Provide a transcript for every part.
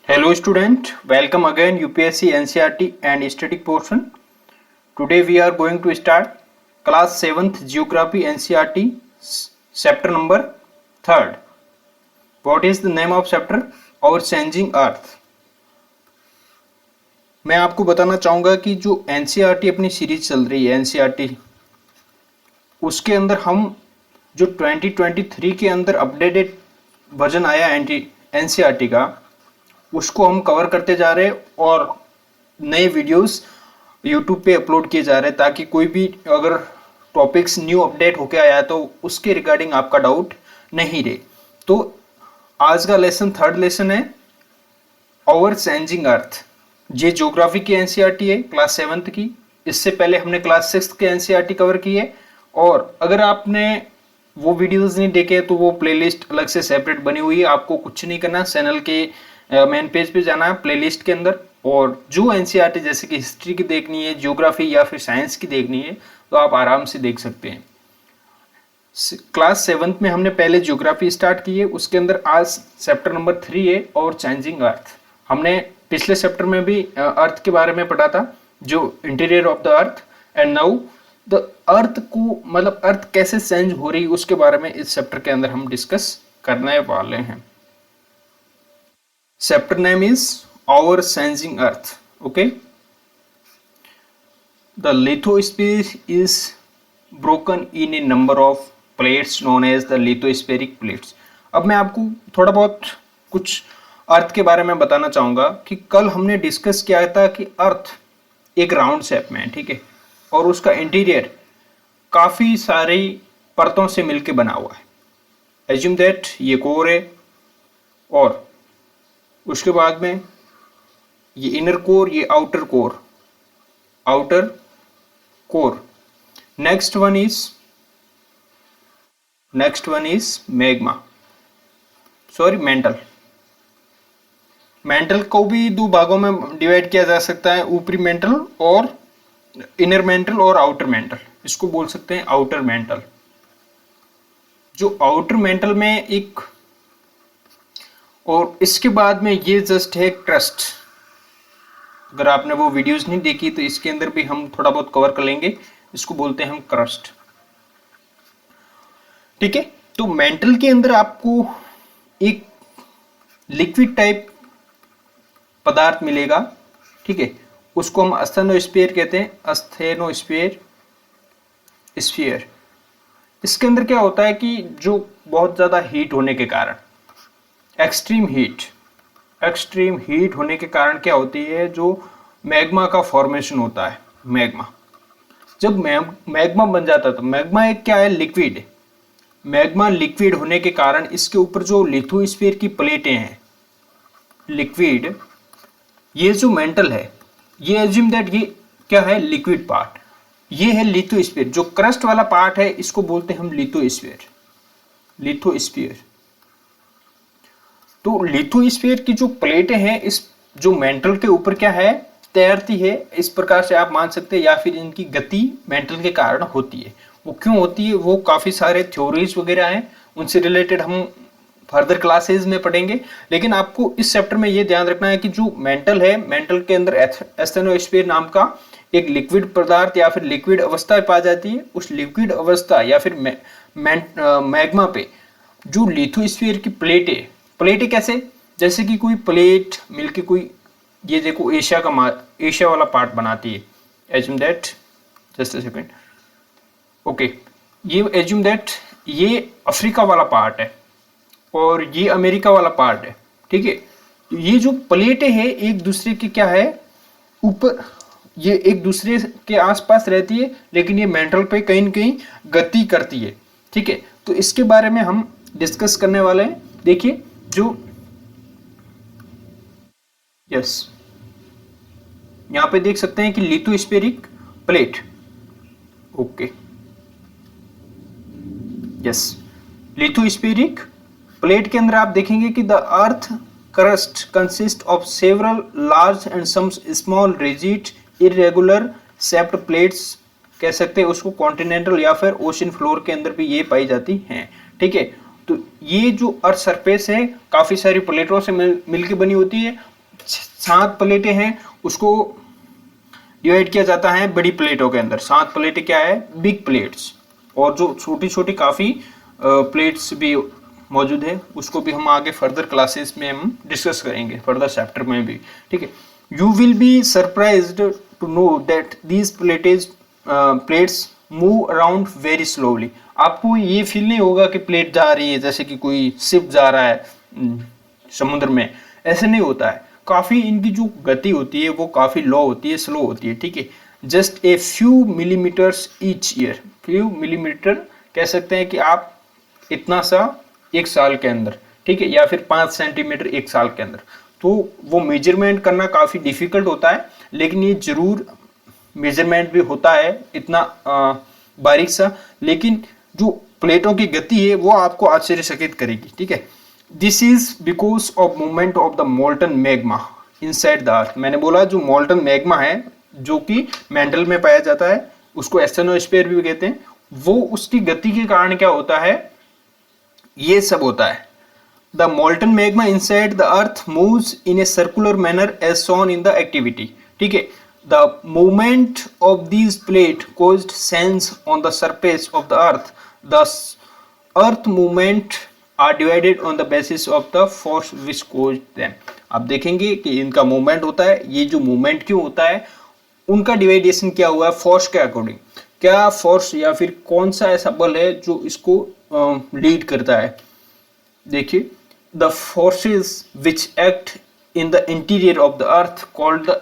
Hello student, welcome again UPSC NCERT and static portion. Today we are going to start class 7th Geography NCERT chapter number 3rd. What is the name of chapter? Our Changing Earth. मैं आपको बताना चाहूँगा कि जो NCERT अपनी series चल रही है NCERT, उसके अंदर हम जो 2023 के अंदर अपडेटेड वर्जन आया NCERT का, उसको हम कवर करते जा रहे हैं और नए वीडियोस यूट्यूब पे अपलोड किए जा रहे हैं ताकि कोई भी अगर टॉपिक्स न्यू अपडेट होके आया है तो उसके रिगार्डिंग आपका डाउट नहीं रहे। तो आज का लेसन थर्ड लेसन है आवर चेंजिंग अर्थ। ये ज्योग्राफी की एनसीईआरटी है क्लास 7th की। इससे पहले हमने क्लास 6th के एनसीईआरटी कवर किए और अगर आपने वो वीडियोस नहीं देखे तो वो प्लेलिस्ट अलग से सेपरेट बनी हुई है। आपको कुछ नहीं करना, चैनल के मेन पेज पे जाना है प्लेलिस्ट के अंदर, और जो एनसीईआरटी जैसे कि हिस्ट्री की देखनी है, ज्योग्राफी या फिर साइंस की देखनी है तो आप आराम से देख सकते हैं। क्लास 7th में हमने पहले ज्योग्राफी स्टार्ट की है, उसके अंदर आज चैप्टर नंबर 3 है और चेंजिंग अर्थ। हमने पिछले चैप्टर में भी अर्थ के बारे में पढ़ा था, जो interior of the earth, and now the earth को मतलब अर्थ कैसे चेंज हो रही है उसके बारे में इस चैप्टर के अंदर हम डिस्कस करने वाले हैं। Chapter name is Our Changing Earth. Okay. The lithosphere is broken in a number of plates known as the lithospheric plates. अब मैं आपको थोड़ा बहुत कुछ अर्थ के बारे में बताना चाहूँगा कि कल हमने डिस्कस किया था कि अर्थ एक राउंड शेप में है, ठीक है, और उसका इंटीरियर काफ़ी सारी परतों से मिलके बना हुआ है। एज्यूम दैट ये कोर है और उसके बाद में ये इनर कोर, ये outer core. Next one is magma, sorry mental को भी दो भागों में डिवाइड किया जा सकता है, ऊपरी मेंटल और इनर मेंटल और आउटर मेंटल। इसको बोल सकते हैं आउटर मेंटल। जो आउटर मेंटल में एक, और इसके बाद में ये जस्ट है क्रस्ट। अगर आपने वो वीडियोस नहीं देखी तो इसके अंदर भी हम थोड़ा बहुत कवर कर लेंगे। इसको बोलते हैं हम क्रस्ट, ठीक है। तो मेंटल के अंदर आपको एक लिक्विड टाइप पदार्थ मिलेगा, ठीक है, उसको हम अस्थेनोस्फीयर कहते हैं, अस्थेनोस्फीयर। इसके अंदर क्या होता है कि जो बहुत ज्यादा हीट होने के कारण, एक्सट्रीम हीट होने के कारण क्या होती है, जो मैग्मा का फॉर्मेशन होता है। जब मैग्मा बन जाता है तो मैग्मा एक क्या है, लिक्विड है। मैग्मा लिक्विड होने के कारण इसके ऊपर जो लिथोस्फीयर की प्लेटें हैं लिक्विड, ये जो मेंटल है, ये एज्यूम दैट ये क्या है, लिक्विड पार्ट, ये है लिथोस्फीयर। जो क्रस्ट वाला पार्ट है इसको बोलते हैं हम लिथोस्फीयर। तो लिथोस्फीयर की जो प्लेटें हैं इस जो मेंटल के ऊपर क्या है, तैरती है, इस प्रकार से आप मान सकते हैं, या फिर इनकी गति मेंटल के कारण होती है। वो क्यों होती है, वो काफी सारे थ्योरीज वगैरह हैं, उनसे रिलेटेड हम फर्दर क्लासेस में पढ़ेंगे। लेकिन आपको इस चैप्टर में ये ध्यान रखना है कि जो मेंटल है, मेंटल के अंदर एस्थेनोस्फीयर नाम का एक लिक्विड पदार्थ या फिर लिक्विड अवस्था पाई जाती है। उस लिक्विड अवस्था या फिर मैग्मा पे जो लिथोस्फीयर की प्लेटें कैसे, जैसे कि कोई प्लेट मिलके कोई, ये देखो एशिया वाला पार्ट बनाती है। Assume that, just a second, okay, ये एज्यूम दैट ये अफ्रीका वाला पार्ट है और ये अमेरिका वाला पार्ट है, ठीक है। ये जो प्लेटें हैं एक दूसरे के क्या है, ऊपर, ये एक दूसरे के आसपास रहती है, लेकिन ये मेंटल पे कहीं न कहीं गति करती है, ठीक है। तो इसके बारे में हम डिस्कस करने वाले हैं। देखिए, जो यहां पे देख सकते हैं कि lithospheric plate, okay, lithospheric plate के अंदर आप देखेंगे कि the earth crust consist of several large and some small rigid irregular shaped plates, कह सकते हैं उसको कॉन्टिनेंटल या फिर ओशन फ्लोर के अंदर भी ये पाई जाती हैं, ठीक है। तो ये जो अर्थ सरफेस है काफी सारी प्लेटों से मिलकर बनी होती है 7 प्लेटें हैं, उसको डिवाइड किया जाता है बड़ी प्लेटों के अंदर। 7 प्लेटें क्या है, बिग प्लेट्स, और जो छोटी छोटी काफ़ी प्लेट्स भी मौजूद है, उसको भी हम आगे फर्दर क्लासेस में हम डिस्कस करेंगे, फर्दर चैप्टर में भी, ठीक है। You will be surprised to know that these plates move around very slowly. आपको ये फील नहीं होगा कि प्लेट जा रही है जैसे कि कोई शिप जा रहा है समुद्र में, ऐसे नहीं होता है। काफ़ी इनकी जो गति होती है वो काफ़ी लो होती है, स्लो होती है, ठीक है। Just a few millimetres each year, few millimetre कह सकते हैं कि आप इतना सा एक साल के अंदर, ठीक है, या फिर 5 सेंटीमीटर एक साल के अंदर। तो वो मेजरमेंट करना काफ़ी डिफिकल्ट होता है, लेकिन ये जरूर मेजरमेंट भी होता है इतना बारीक सा, लेकिन जो प्लेटों की गति है वो आपको आश्चर्यचकित करेगी, ठीक है। This is because of movement of the molten magma inside the अर्थ। मैंने बोला जो मोल्टन मैग्मा है जो कि मेंटल में पाया जाता है, उसको एस्थेनोस्फीयर भी कहते हैं, वो उसकी गति के कारण क्या होता है, ये सब होता है। The molten magma inside the earth moves in a circular manner as shown in the activity, ठीक है। The movement of this plate caused sands on the surface of the earth. The earth movement are divided on the basis of the force which caused them. आप देखेंगे कि इनका movement होता है, ये जो मूवमेंट क्यों होता है, उनका डिवाइडेशन क्या हुआ है, फोर्स के अकॉर्डिंग। क्या फोर्स या फिर कौन सा ऐसा बल है जो इसको लीड करता है। देखिए, the forces which act in the interior of the earth called the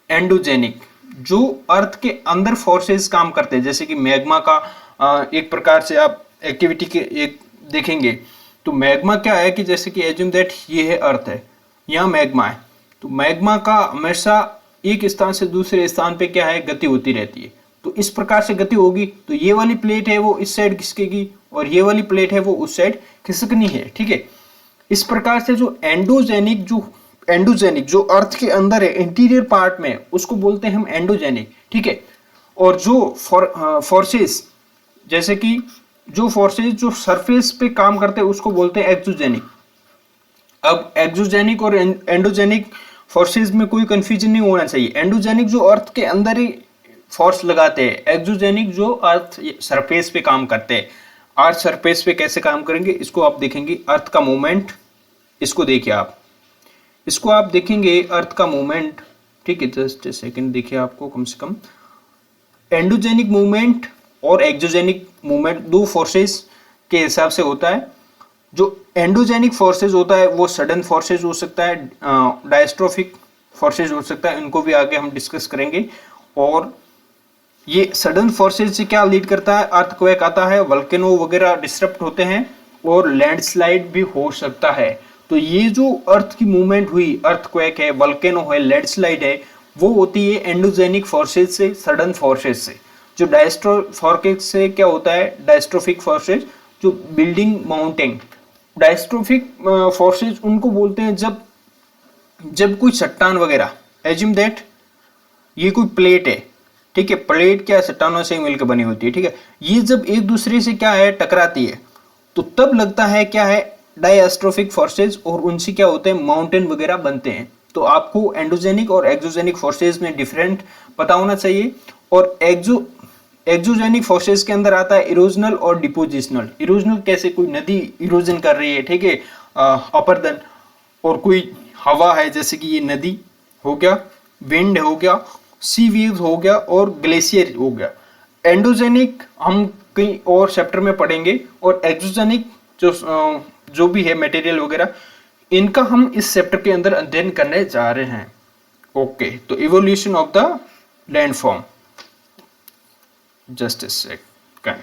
endogenic. जो अर्थ के अंदर फोर्सेस काम करते हैं, जैसे कि मैग्मा का एक प्रकार से आप एक्टिविटी के एक देखेंगे तो मैग्मा क्या है कि जैसे कि एज्यूम दैट ये है अर्थ है, यहाँ मैग्मा है, तो मैग्मा का हमेशा एक स्थान से दूसरे स्थान पे क्या है, गति होती रहती है। तो इस प्रकार से गति होगी तो ये वाली प्लेट है वो इस साइड खिसकेगी और ये वाली प्लेट है वो उस साइड खिसकनी है, ठीक है। इस प्रकार से जो एंडोजेनिक जो अर्थ के अंदर है इंटीरियर पार्ट में, उसको बोलते हैं हम एंडोजेनिक, ठीक है। और जो फोर्सेस जैसे कि जो फोर्सेस जो सरफेस पे काम करते हैं उसको बोलते हैं एक्सोजेनिक। अब एक्सोजेनिक और एंडोजेनिक फोर्सेस में कोई कंफ्यूजन नहीं होना चाहिए। एंडोजेनिक जो अर्थ के अंदर ही फोर्स लगाते हैं, एक्सोजेनिक जो अर्थ सरफेस पे काम करते हैं। अर्थ सरफेस पे कैसे काम करेंगे इसको आप देखेंगे, अर्थ का मूवमेंट, इसको देखिए आप, इसको आप देखेंगे अर्थ का मूवमेंट, ठीक है। जस्ट सेकंड देखिए, आपको कम से कम एंडोजेनिक मूवमेंट और एक्सोजेनिक मूवमेंट दो फोर्सेस के हिसाब से होता है। जो एंडोजेनिक फोर्सेस होता है वो सडन फोर्सेस हो सकता है, डायस्ट्रोफिक फोर्सेस हो सकता है, इनको भी आगे हम डिस्कस करेंगे। और ये सडन फोर्सेस से क्या लीड करता है, अर्थक्वेक आता है, वल्केनो वगैरह डिस्टर्ब होते हैं और लैंडस्लाइड भी हो सकता है। तो ये जो अर्थ की मूवमेंट हुई, अर्थक्वेक है, वल्केनो है, लैंडस्लाइड है, वो होती है एंडोजेनिक फोर्सेस से, सडन फोर्सेस से। जो डायस्ट्रोफिक से क्या होता है, डायस्ट्रोफिक फोर्सेस जो बिल्डिंग माउंटेन। डायस्ट्रोफिक फोर्सेस उनको बोलते हैं जब कोई चट्टान वगैरह, एज्यूम दैट ये कोई प्लेट है, ठीक है, प्लेट क्या चट्टानों से मिलकर बनी होती है, ठीक है। ये जब एक दूसरे से क्या है टकराती है तो तब लगता है क्या है, डायस्ट्रोफिक फोर्सेस, और उनसे क्या होते हैं, माउंटेन वगैरह बनते हैं। तो आपको एंडोजेनिक और एक्सोजेनिक फोर्सेस में डिफरेंट पता होना चाहिए। और एक्सोजेनिक फोर्सेस के अंदर आता है इरोजनल और डिपोजिशनल। इरोजनल कैसे, कोई नदी इरोजन कर रही है, ठीक है, अपर देन, और कोई हवा है जैसे कि ये नदी हो गया, विंड हो गया, सी वेव्स हो गया और ग्लेशियर हो गया। एंडोजेनिक हम कई और चैप्टर में पढ़ेंगे, और एक्सोजेनिक जो भी है मटेरियल वगैरह, इनका हम इस चैप्टर के अंदर अध्ययन करने जा रहे हैं। ओके, तो evolution of the landform, just a second.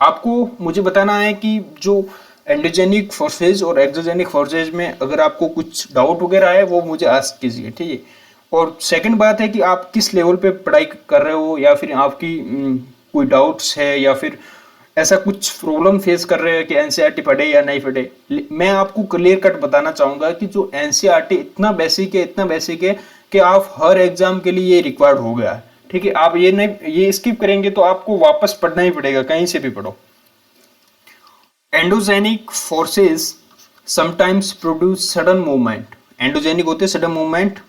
आपको मुझे बताना है कि जो एंडोजेनिक फोर्सेज और एक्सोजेनिक फोर्सेज में अगर आपको कुछ डाउट वगैरह है वो मुझे आस्क कीजिए, ठीक है। और सेकंड बात है कि आप किस लेवल पे पढ़ाई कर रहे हो, या फिर आपकी कोई डाउट्स है, या फिर ऐसा कुछ प्रॉब्लम फेस कर रहे हैं कि एनसीईआरटी पढ़े या नहीं पढ़े। मैं आपको क्लियर कट बताना चाहूँगा कि जो एनसीईआरटी इतना बेसिक है कि आप हर एग्जाम के लिए ये रिक्वायर्ड हो गया है, ठीक है। आप ये स्किप करेंगे तो आपको वापस पढ़ना ही पड़ेगा, कहीं से भी पढ़ो। Endogenic forces sometimes produce sudden movement endogenic होते हैं sudden movement,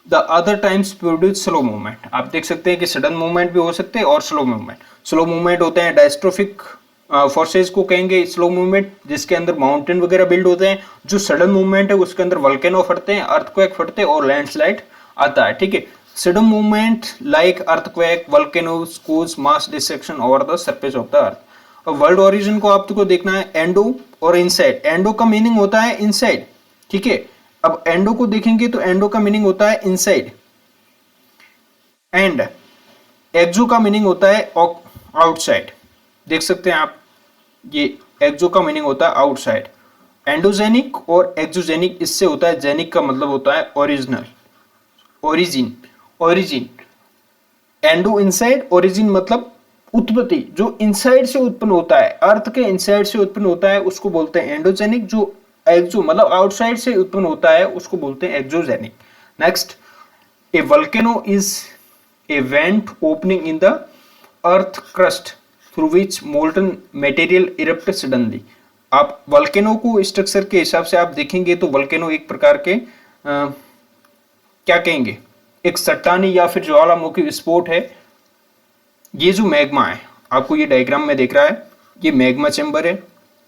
the other times produce slow movement. आप देख सकते हैं कि सडन मूवमेंट भी हो सकते हैं और स्लो मूवमेंट। स्लो मूवमेंट होते हैं डायस्ट्रोफिक फोर्सेज को कहेंगे स्लो मूवमेंट, जिसके अंदर माउंटेन वगैरह बिल्ड होते हैं। जो सडन मूवमेंट है उसके अंदर वल्केनो फटते हैं, अर्थक्वेक फटते हैं और लैंडस्लाइड आता है, ठीक है। Sudden movement like earthquake, volcanoes cause mass destruction over the surface of the earth. और वर्ल्ड ओरिजिन को आपको देखना है एंडो और इनसाइड। एंडो का मीनिंग होता है इनसाइड, ठीक है। अब एंडो को देखेंगे तो एंडो का मीनिंग होता है इनसाइड, एंड एक्सो का मीनिंग होता है आउटसाइड। देख सकते हैं आप, ये एक्सो का मीनिंग होता है आउटसाइड। एंडोजेनिक और एक्सोजेनिक, इससे होता है जेनिक का मतलब होता है original, origin, origin. Endo inside, origin मतलब उत्पत्ति, जो इनसाइड से उत्पन्न होता है, अर्थ के इनसाइड से उत्पन्न होता है उसको बोलते हैं एंडोजेनिक। जो एक्सो मतलब आउटसाइड से उत्पन्न होता है उसको बोलते हैं exogenic. Next, A volcano is a went opening in the earth crust through which molten material erupt suddenly. आप वल्केनो को स्ट्रक्चर के हिसाब से आप देखेंगे तो वल्केनो एक प्रकार के क्या कहेंगे, एक चट्टानी या फिर ज्वालामुखी विस्फोट है। ये जो मैग्मा है, आपको ये डायग्राम में देख रहा है, ये मैग्मा चैम्बर है।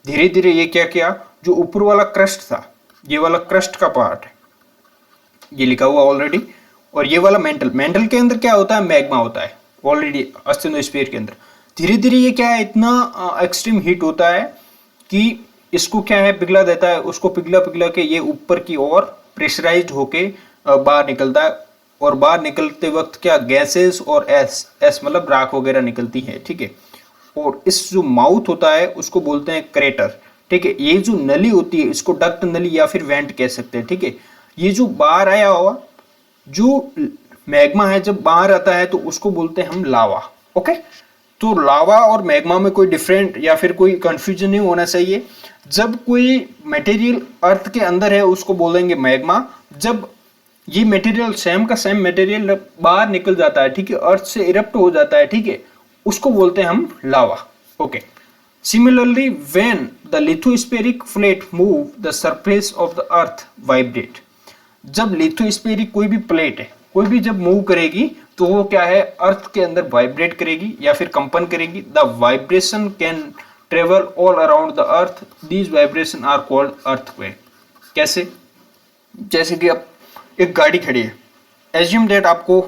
धीरे धीरे ये क्या किया, जो ऊपर वाला क्रस्ट था, ये वाला क्रस्ट का पार्ट है, ये लिखा हुआ ऑलरेडी। और ये वाला मेंटल, मेंटल के अंदर क्या होता है, मैग्मा होता है ऑलरेडी अस्टेनोस्फीयर के अंदर। धीरे धीरे ये क्या है, इतना एक्सट्रीम हीट होता है कि इसको क्या है, पिघला देता है। उसको पिघला पिघला के ये ऊपर की ओर प्रेशराइज्ड होके बाहर निकलता है। और बाहर निकलते वक्त क्या गैसेस और एस मतलब राख वगैरह निकलती है, ठीक है। और इस जो माउथ होता है उसको बोलते हैं क्रेटर, ठीक है। ये जो नली होती है इसको डक्ट नली या फिर वेंट कह सकते हैं, ठीक है। ये जो बाहर आया हुआ जो मैग्मा है, जब बाहर आता है तो उसको बोलते हैं हम लावा, ओके। तो लावा और मैग्मा में कोई डिफरेंट या फिर कोई कंफ्यूजन नहीं होना चाहिए। जब कोई मटेरियल अर्थ के अंदर है उसको बोलेंगे मैग्मा। जब ये मटेरियल सेम का सेम मटेरियल बाहर निकल जाता है, ठीक है, अर्थ से इरप्ट हो जाता है, ठीक है, उसको बोलते हैं हम lava, okay. Similarly when the lithospheric plate move the surface of the earth vibrate. जब लिथोस्फेरिक कोई भी प्लेट है, कोई भी जब मूव करेगी तो वो क्या है, अर्थ के अंदर वाइब्रेट करेगी या फिर कंपन करेगी। The vibration can travel all around the earth, these vibration are called earthquake. कैसे, जैसे कि अब एक गाड़ी खड़ी है, एज्यूम दैट, आपको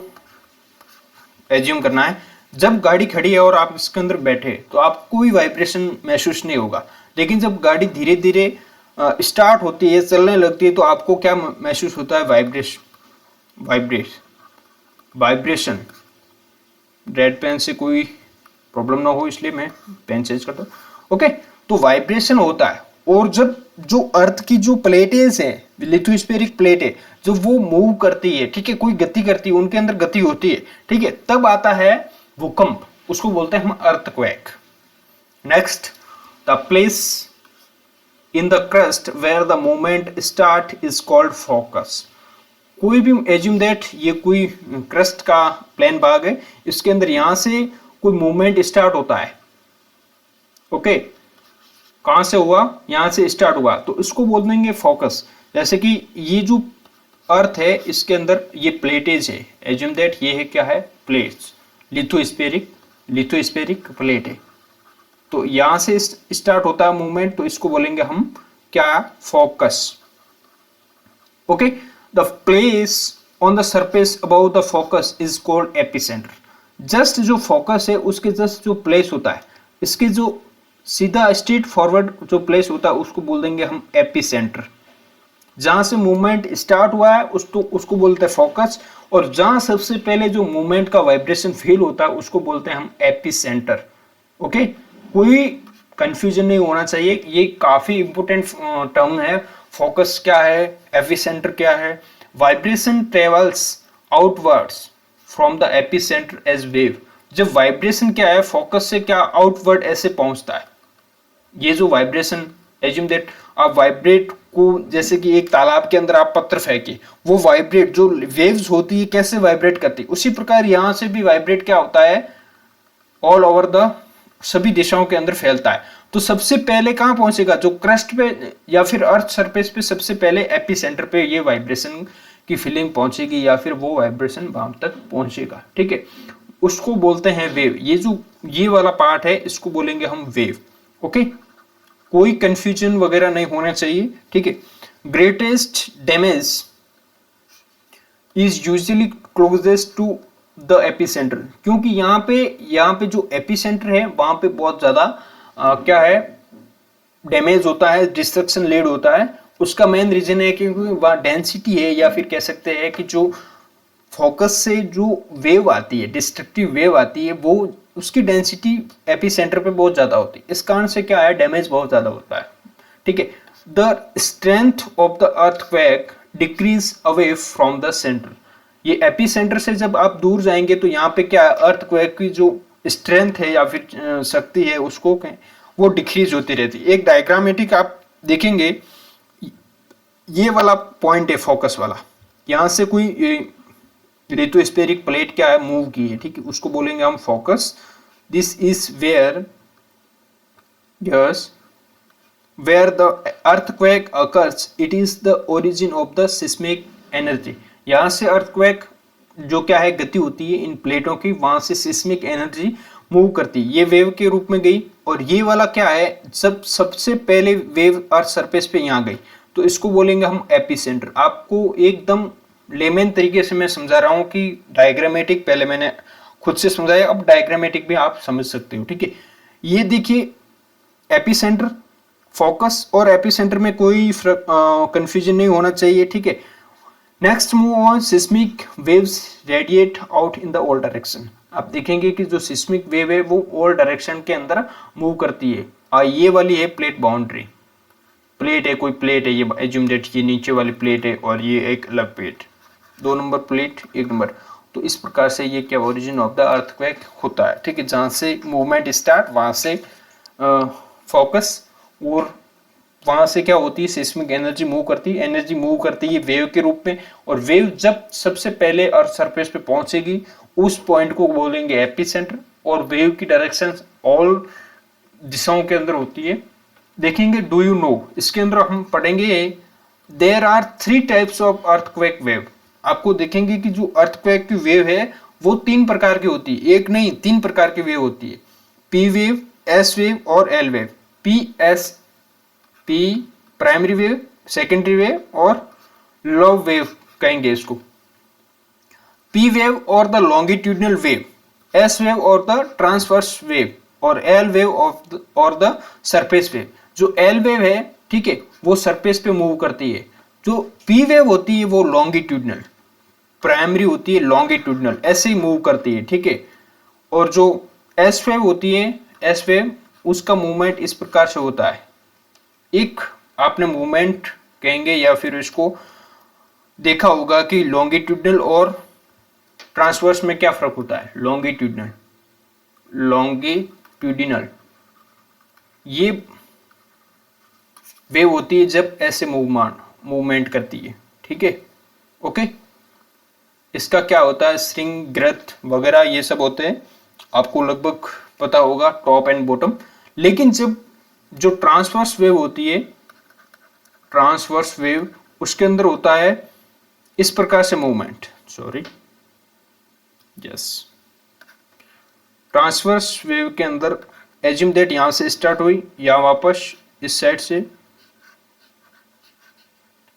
एज्यूम करना है, जब गाड़ी खड़ी है और आप इसके अंदर बैठे तो आपको कोई वाइब्रेशन महसूस नहीं होगा। लेकिन जब गाड़ी धीरे धीरे स्टार्ट होती है, चलने लगती है, तो आपको क्या महसूस होता है, वाइब्रेशन। रेड पेन से कोई प्रॉब्लम ना हो इसलिए मैं पेन चेंज करता हूँ, ओके। तो वाइब्रेशन होता है। और जब जो अर्थ की जो प्लेटें हैं, लिथोस्फेरिक प्लेटें, जब वो मूव करती है, ठीक है, कोई गति करती है, उनके अंदर गति होती है, ठीक है, तब आता है भूकंप, उसको बोलते हैं हम earthquake. Next, the place in the crust where the movement start is called focus. कोई भी एज्यूम दैट ये कोई क्रस्ट का प्लेन भाग है, इसके अंदर यहां से कोई मूवमेंट स्टार्ट होता है, ओके। कहां से हुआ, यहां से स्टार्ट हुआ, तो इसको बोल देंगे फोकस। जैसे कि ये जो अर्थ है इसके अंदर ये प्लेटेज है, एज्यूम दैट ये है क्या है, प्लेट्स, लिथोस्फेरिक प्लेट है। तो यहां से स्टार्ट होता है मूवमेंट, तो इसको बोलेंगे हम क्या, focus, okay. The place on the surface about the focus is called epicentre. Just जो फोकस है उसके जस्ट जो प्लेस होता है, इसके जो सीधा स्ट्रेट फॉरवर्ड जो प्लेस होता है उसको बोल देंगे हम एपिसेंटर। जहां से मूवमेंट स्टार्ट हुआ है उसको बोलते हैं फोकस, और जहां सबसे पहले जो मूवमेंट का वाइब्रेशन फील होता है उसको बोलते हैं हम एपिसेंटर, ओके। कोई कंफ्यूजन नहीं होना चाहिए, ये काफी इंपोर्टेंट टर्म है। फोकस क्या है, एपिसेंटर क्या है। Vibration travels outwards from the epicentre as wave. जब वाइब्रेशन क्या है, फोकस से क्या आउटवर्ड ऐसे पहुंचता है। ये जो वाइब्रेशन, एज्यूम दैट आप वाइब्रेट को, जैसे कि एक तालाब के अंदर आप पत्थर फेंके, वो वाइब्रेट, जो वेव्स होती है कैसे वाइब्रेट करती है, उसी प्रकार यहां से भी वाइब्रेट क्या होता है, ऑल ओवर द सभी दिशाओं के अंदर फैलता है। तो सबसे पहले कहाँ पहुंचेगा, जो क्रस्ट पे या फिर अर्थ सरफेस पे सबसे पहले एपी सेंटर पे ये वाइब्रेशन की फीलिंग पहुंचेगी या फिर वो वाइब्रेशन वहां तक पहुंचेगा। ठीक है, उसको बोलते हैं वेव। ये जो ये वाला पार्ट है इसको बोलेंगे हम वेव। ओके, कोई कंफ्यूजन वगैरह नहीं होना चाहिए। ठीक है, greatest damage is usually closest to the epicentre, क्योंकि यहाँ पे जो एपिसेंटर है वहां पे बहुत ज्यादा क्या है, डैमेज होता है, डिस्ट्रक्शन लेड होता है। उसका मेन रीजन है क्योंकि वहाँ डेंसिटी है, या फिर कह सकते हैं कि जो फोकस से जो वेव आती है, डिस्ट्रक्टिव वेव आती है, वो उसकी डेंसिटी एपिसेंटर पे बहुत ज्यादा होती है। इस कारण से क्या है, डैमेज बहुत ज्यादा होता है। ठीक है, the strength of the earthquake decrease away from the centre. ये एपिसेंटर से जब आप दूर जाएंगे तो यहाँ पे क्या है, अर्थक्वेक की जो स्ट्रेंथ है या फिर शक्ति है उसको वो डिक्रीज होती रहती है। एक डायग्रामेटिक आप देखेंगे, ये वाला पॉइंट है फोकस वाला, यहाँ से कोई लिथोस्फेरिक प्लेट क्या है, मूव की है। ठीक है, उसको बोलेंगे हम focus. This is where yes where the earthquake occurs, it is the origin of the seismic energy। यहाँ से earthquake जो क्या है गति होती है इन प्लेटों की, वहां से सिस्मिक एनर्जी मूव करती है, ये वेव के रूप में गई। और ये वाला क्या है, सबसे पहले वेव अर्थ सरफेस पे यहाँ गई, तो इसको बोलेंगे हम एपिसेंटर। आपको एकदम लेमन तरीके से मैं समझा रहा हूँ कि डायग्रामेटिक पहले मैंने खुद से समझाया, अब डायग्रामेटिक भी आप समझ सकते हो। ठीक है, ये देखिए एपिसेंटर, फोकस और एपिसेंटर में कोई कंफ्यूजन नहीं होना चाहिए। ठीक है, next move on, seismic waves radiate out in the all direction. आप देखेंगे कि जो सिस्मिक वेव है वो ऑल डायरेक्शन के अंदर मूव करती है। ये वाली है प्लेट बाउंड्री, प्लेट है, कोई प्लेट है, ये एज्यूम दैट ये नीचे वाली प्लेट है और ये एक अलग प्लेट, 2 नंबर प्लेट 1 नंबर। तो इस प्रकार से ये क्या ओरिजिन ऑफ द अर्थक्वेक होता है। ठीक है, जहां से मूवमेंट स्टार्ट, वहां से फोकस, और वहां से क्या होती है, सिस्मिक एनर्जी मूव करती है। एनर्जी मूव करती है वेव के रूप में, और वेव जब सबसे पहले अर्थ सरफेस पे पहुंचेगी उस पॉइंट को बोलेंगे एपिसेंटर। और वेव की डायरेक्शन ऑल दिशाओं के अंदर होती है। देखेंगे डू यू नो, इसके अंदर हम पढ़ेंगे there are 3 types of earthquake wave. आपको देखेंगे कि जो अर्थक्वेक की वेव है वो 3 प्रकार की होती है, एक नहीं 3 प्रकार की वेव होती है, पी वेव, एस वेव और L wave. P primary wave, secondary wave और लव वेव कहेंगे इसको। पी वेव और the longitudinal wave, S wave और द ट्रांसवर्स वेव, और एल वेव और द सरफेस वेव। जो एल वेव है, ठीक है, वो सरफेस पे मूव करती है। जो पी वेव होती है वो लॉन्गिट्यूडनल, प्राइमरी होती है लॉन्गिट्यूडनल, ऐसे ही मूव करती है। ठीक है, और जो एस वेव होती है, एस वेव, उसका मूवमेंट इस प्रकार से होता है। एक आपने मूवमेंट कहेंगे या फिर इसको देखा होगा कि लॉन्गिट्यूडनल और ट्रांसवर्स में क्या फर्क होता है। लॉन्गिट्यूडिनल ये वेव होती है जब ऐसे मूवमेंट करती है। ठीक है, ओके, इसका क्या होता है, स्ट्रिंग, ग्रथ वगैरह ये सब होते हैं, आपको लगभग पता होगा, टॉप एंड बॉटम। लेकिन जब जो ट्रांसवर्स वेव होती है, ट्रांसवर्स वेव, उसके अंदर होता है इस प्रकार से मूवमेंट, ट्रांसवर्स वेव के अंदर एज्यूम दैट यहां से स्टार्ट हुई या वापस इस साइड से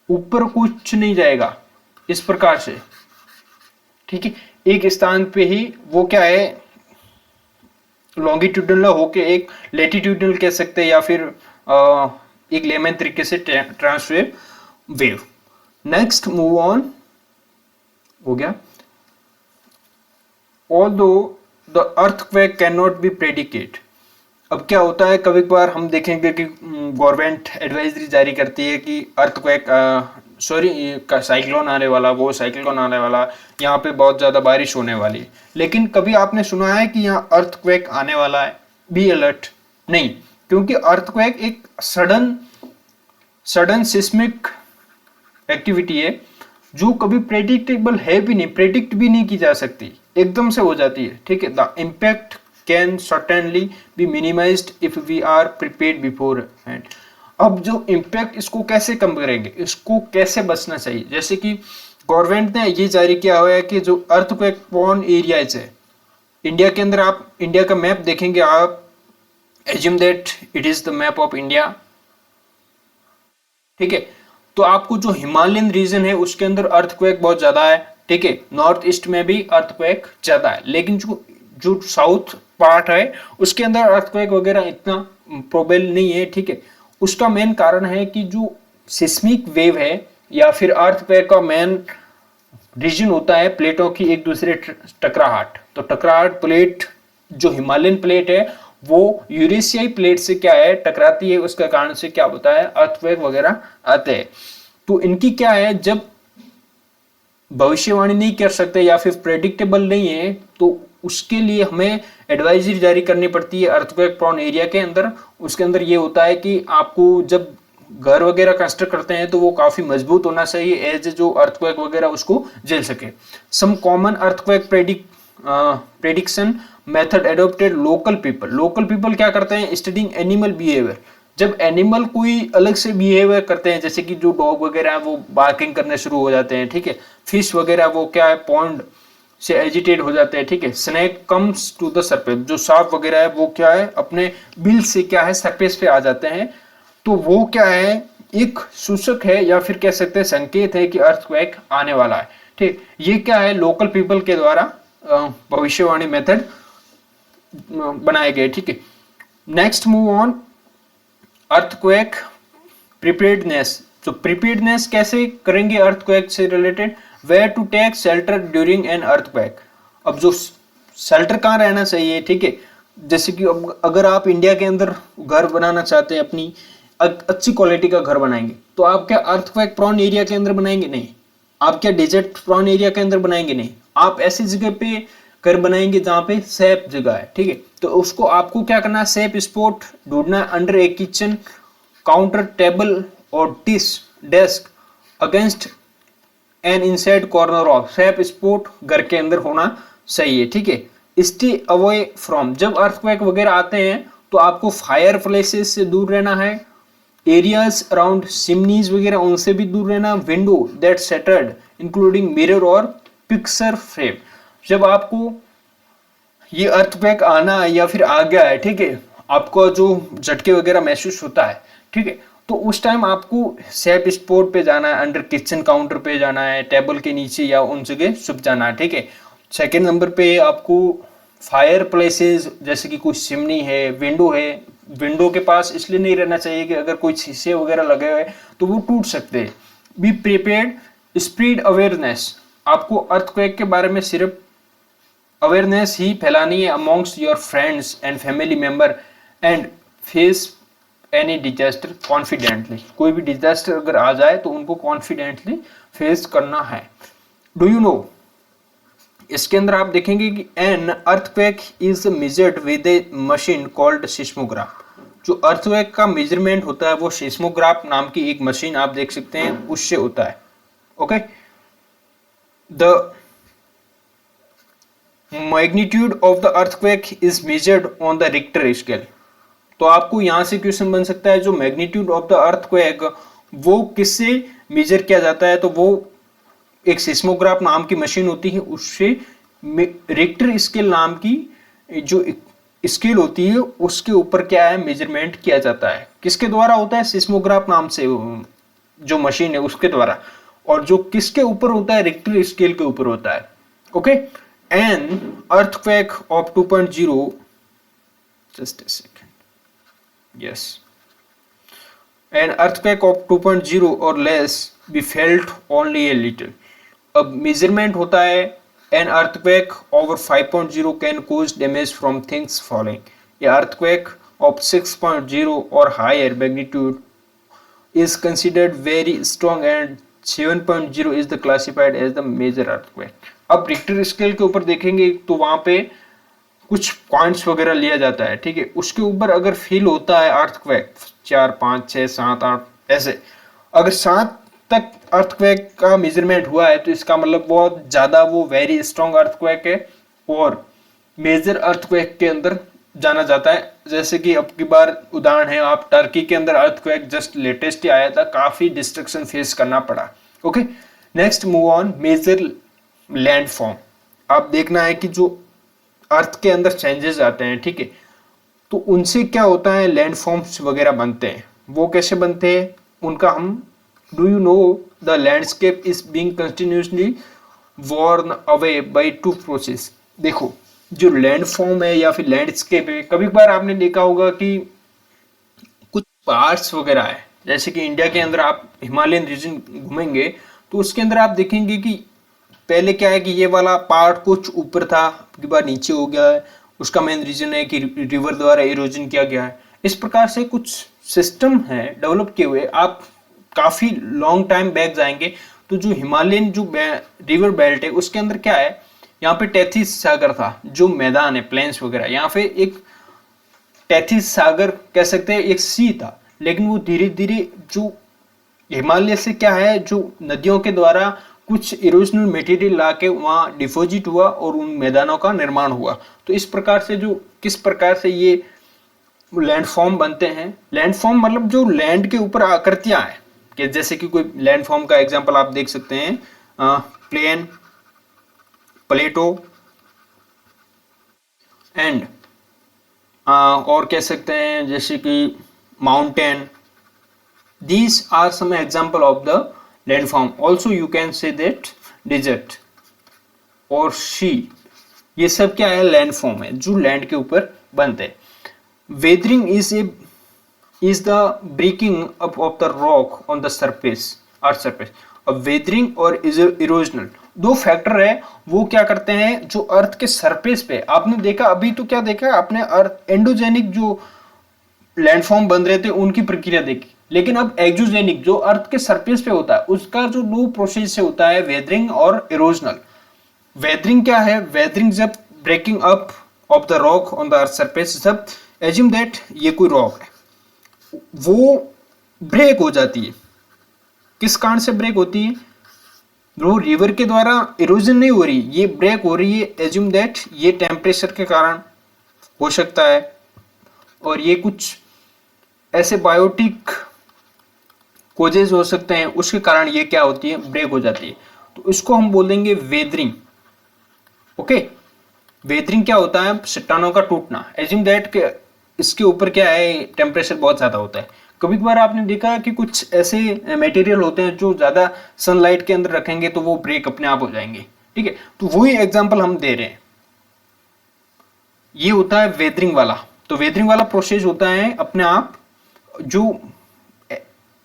ऊपर कुछ नहीं जाएगा, इस प्रकार से। ठीक है, एक स्थान पे ही वो क्या है, लॉन्गिट्यूडनल होके एक लेटिट्यूडनल कह सकते हैं, या फिर एक लेमन तरीके से ट्रांसवेव वेव। नेक्स्ट मूव ऑन हो गया। Although the earthquake can not be predicate. अब क्या होता है, कभी कभार हम देखेंगे कि गवर्नमेंट एडवाइजरी जारी करती है कि अर्थक्वेक साइक्लोन आने वाला, वो साइक्लोन आने वाला, यहाँ पे बहुत ज़्यादा बारिश होने वाली है। लेकिन कभी आपने सुना है कि यहाँ अर्थक्वेक आने वाला है, बी अलर्ट? नहीं, क्योंकि अर्थक्वेक एक सडन सिस्मिक एक्टिविटी है जो कभी प्रेडिक्टेबल है भी नहीं, प्रेडिक्ट भी नहीं की जा सकती, एकदम से हो जाती है। ठीक है, the impact can certainly be minimised if we are prepared beforehand. अब जो इम्पैक्ट, इसको कैसे कम करेंगे, इसको कैसे बचना चाहिए, जैसे कि गवर्नमेंट ने ये जारी किया हुआ है कि जो अर्थक्वेक प्रोन एरियाज है इंडिया के अंदर, आप इंडिया का मैप देखेंगे, आप assume that it is the map of India, ठीक है, तो आपको जो हिमालयन रीजन है उसके अंदर अर्थक्वेक बहुत ज्यादा है, ठीक है, नॉर्थ ईस्ट में भी अर्थक्वेक ज्यादा है, लेकिन जो जो साउथ पार्ट है उसके अंदर अर्थक्वेक वगैरह इतना प्रोबेबल नहीं है, ठीक है। उसका मेन कारण है कि जो सिस्मिक वेव है या फिर अर्थक्वेक का मेन रीजन होता है प्लेटों की एक दूसरे टकराहट। तो टकराहट प्लेट, जो हिमालयन प्लेट है वो यूरेशियाई प्लेट से क्या है टकराती है, उसका कारण से क्या होता है अर्थक्वेक वगैरह आते हैं। तो इनकी क्या है, जब भविष्यवाणी नहीं कर सकते या फिर प्रेडिक्टेबल नहीं है तो उसके लिए हमें एडवाइजरी जारी करनी पड़ती है अर्थक्वेक प्रोन एरिया के अंदर। उसके अंदर ये होता है कि आपको जब घर वगैरह कंस्ट्रक्ट करते हैं तो वो काफी मजबूत होना चाहिए, एज जो अर्थक्वेक वगैरह उसको झेल सके। Some common earthquake prediction method adopted local people क्या करते हैं, स्टडिंग एनिमल बिहेवियर। जब एनिमल कोई अलग से बिहेवियर करते हैं, जैसे कि जो डॉग वगैरह है वो बार्किंग करने शुरू हो जाते हैं, ठीक है, फिश वगैरह वो क्या है पॉन्ड से एजिटेट हो जाते हैं, ठीक है, snake comes to the surface, जो सांप वगैरह है वो क्या है अपने बिल से क्या है सरफेस पे आ जाते हैं, तो वो क्या है एक सूचक है या फिर कह सकते हैं संकेत है कि अर्थक्वेक आने वाला है, ठीक। ये क्या है लोकल पीपल के द्वारा भविष्यवाणी मेथड बनाए गए, ठीक है। Next move on earthquake preparedness. तो प्रिपेयर्डनेस कैसे करेंगे अर्थक्वेक से related, where to take shelter during an earthquake. अब जो शेल्टर कहाँ रहना चाहिए, ठीक है, जैसे कि अगर आप इंडिया के अंदर घर बनाना चाहते हैं, अपनी अच्छी क्वालिटी का घर बनाएंगे, तो आप क्या अर्थक्वेक प्रोन एरिया के अंदर बनाएंगे, नहीं। आप क्या डेजर्ट प्रोन एरिया के अंदर बनाएंगे, नहीं। आप ऐसी जगह पे घर बनाएंगे जहां पे सेफ जगह है, ठीक है। तो उसको आपको क्या करना है, सेफ स्पॉट ढूंढना अंडर ए किचन काउंटर टेबल और desk against an inside corner of, safe spot घर के अंदर होना चाहिए, ठीक है। स्टे अवे फ्रॉम, जब अर्थक्वेक वगैरह आते हैं तो आपको फायर प्लेसेस से दूर रहना है, एरियाज अराउंड सिमनीज वगैरह उनसे भी दूर रहना, window that shattered including mirror और पिक्चर फ्रेम। जब आपको ये अर्थक्वेक आना या फिर आ गया है, ठीक है, आपको जो झटके वगैरह महसूस होता है, ठीक है, तो उस टाइम आपको सेफ स्पॉट पे जाना है, अंडर किचन काउंटर पे जाना है, टेबल के नीचे या उन जगह छुप जाना है, ठीक है। सेकेंड नंबर पे आपको फायर प्लेसेस जैसे कि कोई चिमनी है, विंडो है, विंडो के पास इसलिए नहीं रहना चाहिए कि अगर कोई शीशे वगैरह लगे हुए तो वो टूट सकते हैं। बी प्रिपेयर्ड, स्प्रेड अवेयरनेस, आपको अर्थक्वेक के बारे में सिर्फ अवेयरनेस ही फैलानी है amongst your friends and family member and face any disaster confidently. कोई भी डिजास्टर अगर आ जाए तो उनको कॉन्फिडेंटली फेस करना है। डू यू नो, इसके अंदर आप देखेंगे कि an earthquake is measured with A machine called seismograph. जो अर्थक्वेक का मेजरमेंट होता है वो सिस्मोग्राफ नाम की एक मशीन आप देख सकते हैं उससे होता है, okay. The magnitude of the earthquake is measured on the Richter scale. तो आपको यहां से क्वेश्चन बन सकता है जो मैग्नीट्यूड ऑफ द अर्थक्वेक वो किससे मेजर किया जाता है, तो वो एक सिस्मोग्राफ नाम की मशीन होती है, उससे रिक्टर स्केल नाम की जो स्केल होती है उसके ऊपर क्या है मेजरमेंट किया जाता है। किसके द्वारा होता है, सिस्मोग्राफ नाम से जो मशीन है उसके द्वारा, और जो किसके ऊपर होता है, रिक्टर स्केल के ऊपर होता है, okay. An earthquake of 2.0, just a second, yes, an earthquake of 2.0 or less be felt only a little। अब मेजरमेंट होता है an earthquake over 5.0 can cause damage from things falling। A earthquake of 6.0 or higher magnitude is considered very strong and 7.0 is the classified as the major earthquake। अब Richter scale के ऊपर देखेंगे तो वहां पे कुछ पॉइंट्स वगैरह लिया जाता है, ठीक है। उसके ऊपर अगर फील होता है अर्थक्वेक 4, 5, 6, 7, 8 ऐसे, अगर 7 तक अर्थक्वेक का मेजरमेंट हुआ है तो इसका मतलब बहुत ज्यादा वो वेरी स्ट्रॉन्ग अर्थक्वेक है, और मेजर अर्थक्वेक के अंदर जाना जाता है। जैसे कि अब की बार उदाहरण है, आप टर्की के अंदर अर्थक्वेक जस्ट लेटेस्ट ही आया था, काफी डिस्ट्रक्शन फेस करना पड़ा। Okay, next move on major landform. आप देखना है कि जो अर्थ के अंदर चेंजेस आते हैं, ठीक है, तो उनसे क्या होता है, लैंडफॉर्म्स वगैरह बनते हैं। वो कैसे बनते हैं उनका हम, do you know the landscape is being continuously worn away by two process. देखो, जो लैंडफॉर्म है या फिर लैंडस्केप है, कभी बार आपने देखा होगा कि कुछ पार्ट्स वगैरह है, जैसे कि इंडिया के अंदर आप हिमालयन रीजन घूमेंगे तो उसके अंदर आप देखेंगे कि पहले क्या है कि ये वाला पार्ट कुछ ऊपर था, अब की बार नीचे हो गया है। उसका मेन रीजन है कि रिवर द्वारा इरोजन किया गया है। इस प्रकार से कुछ सिस्टम है डेवलप किए हुए। आप काफी लॉन्ग टाइम बैक जाएंगे तो जो हिमालयन जो रिवर बेल्ट है उसके अंदर क्या है, यहाँ पे टेथिस सागर था, जो मैदान है प्लेन्स वगैरह, यहाँ पे एक टेथिस सागर कह सकते हैं, एक सी था। लेकिन वो धीरे धीरे जो हिमालय से क्या है, जो नदियों के द्वारा कुछ इरोजनल मटेरियल लाके वहाँ डिपोजिट हुआ और उन मैदानों का निर्माण हुआ। तो इस प्रकार से जो किस प्रकार से ये लैंडफॉर्म बनते हैं, लैंडफॉर्म मतलब जो लैंड के ऊपर आकृतियां हैं, कि जैसे कि कोई लैंडफॉर्म का एग्जांपल आप देख सकते हैं, प्लेन, प्लेटो एंड और कह सकते हैं जैसे कि mountain. These are some example of the landform. Also you can say that desert और sea, ये सब क्या है, लैंडफॉर्म है जो लैंड के ऊपर बनते हैं। Weathering is the breaking up of the rock on the surface, earth surface। अब वेदरिंग और इरोजनल दो फैक्टर है, वो क्या करते हैं, जो अर्थ के सरफेस पे आपने देखा, अभी तो क्या देखा आपने, अर्थ एंडोजेनिक जो लैंडफॉर्म बन रहे थे उनकी प्रक्रिया देखी। लेकिन अब एक्सोजेनिक जो अर्थ के सरफेस पे होता है उसका जो दो प्रोसेस से होता है, वेदरिंग और इरोजनल। वेदरिंग क्या है, वेदरिंग जब breaking up of the rock on the earth surface, जब एज्यूम दैट ये कोई रॉक है, वो ब्रेक हो जाती है। किस कारण से ब्रेक होती है, वो रिवर के द्वारा इरोजन नहीं हो रही, ये ब्रेक हो रही है, एज्यूम दैट ये टेम्परेचर के कारण हो सकता है, और ये कुछ ऐसे बायोटिक कोजेज हो सकते हैं, उसके कारण ये क्या होती है, ब्रेक हो जाती है। तो इसको हम बोलेंगे वेदरिंग। ओके, वेदरिंग क्या होता है, चट्टानों का टूटना। एज्यूम दैट इसके ऊपर क्या है, टेम्परेचर बहुत ज्यादा होता है। कभी कभार आपने देखा कि कुछ ऐसे मटेरियल होते हैं जो ज्यादा सनलाइट के अंदर रखेंगे तो वो ब्रेक अपने आप हो जाएंगे, ठीक है। तो वही एग्जांपल हम दे रहे हैं, ये होता है वेदरिंग वाला। तो वेदरिंग वाला प्रोसेस होता है अपने आप, जो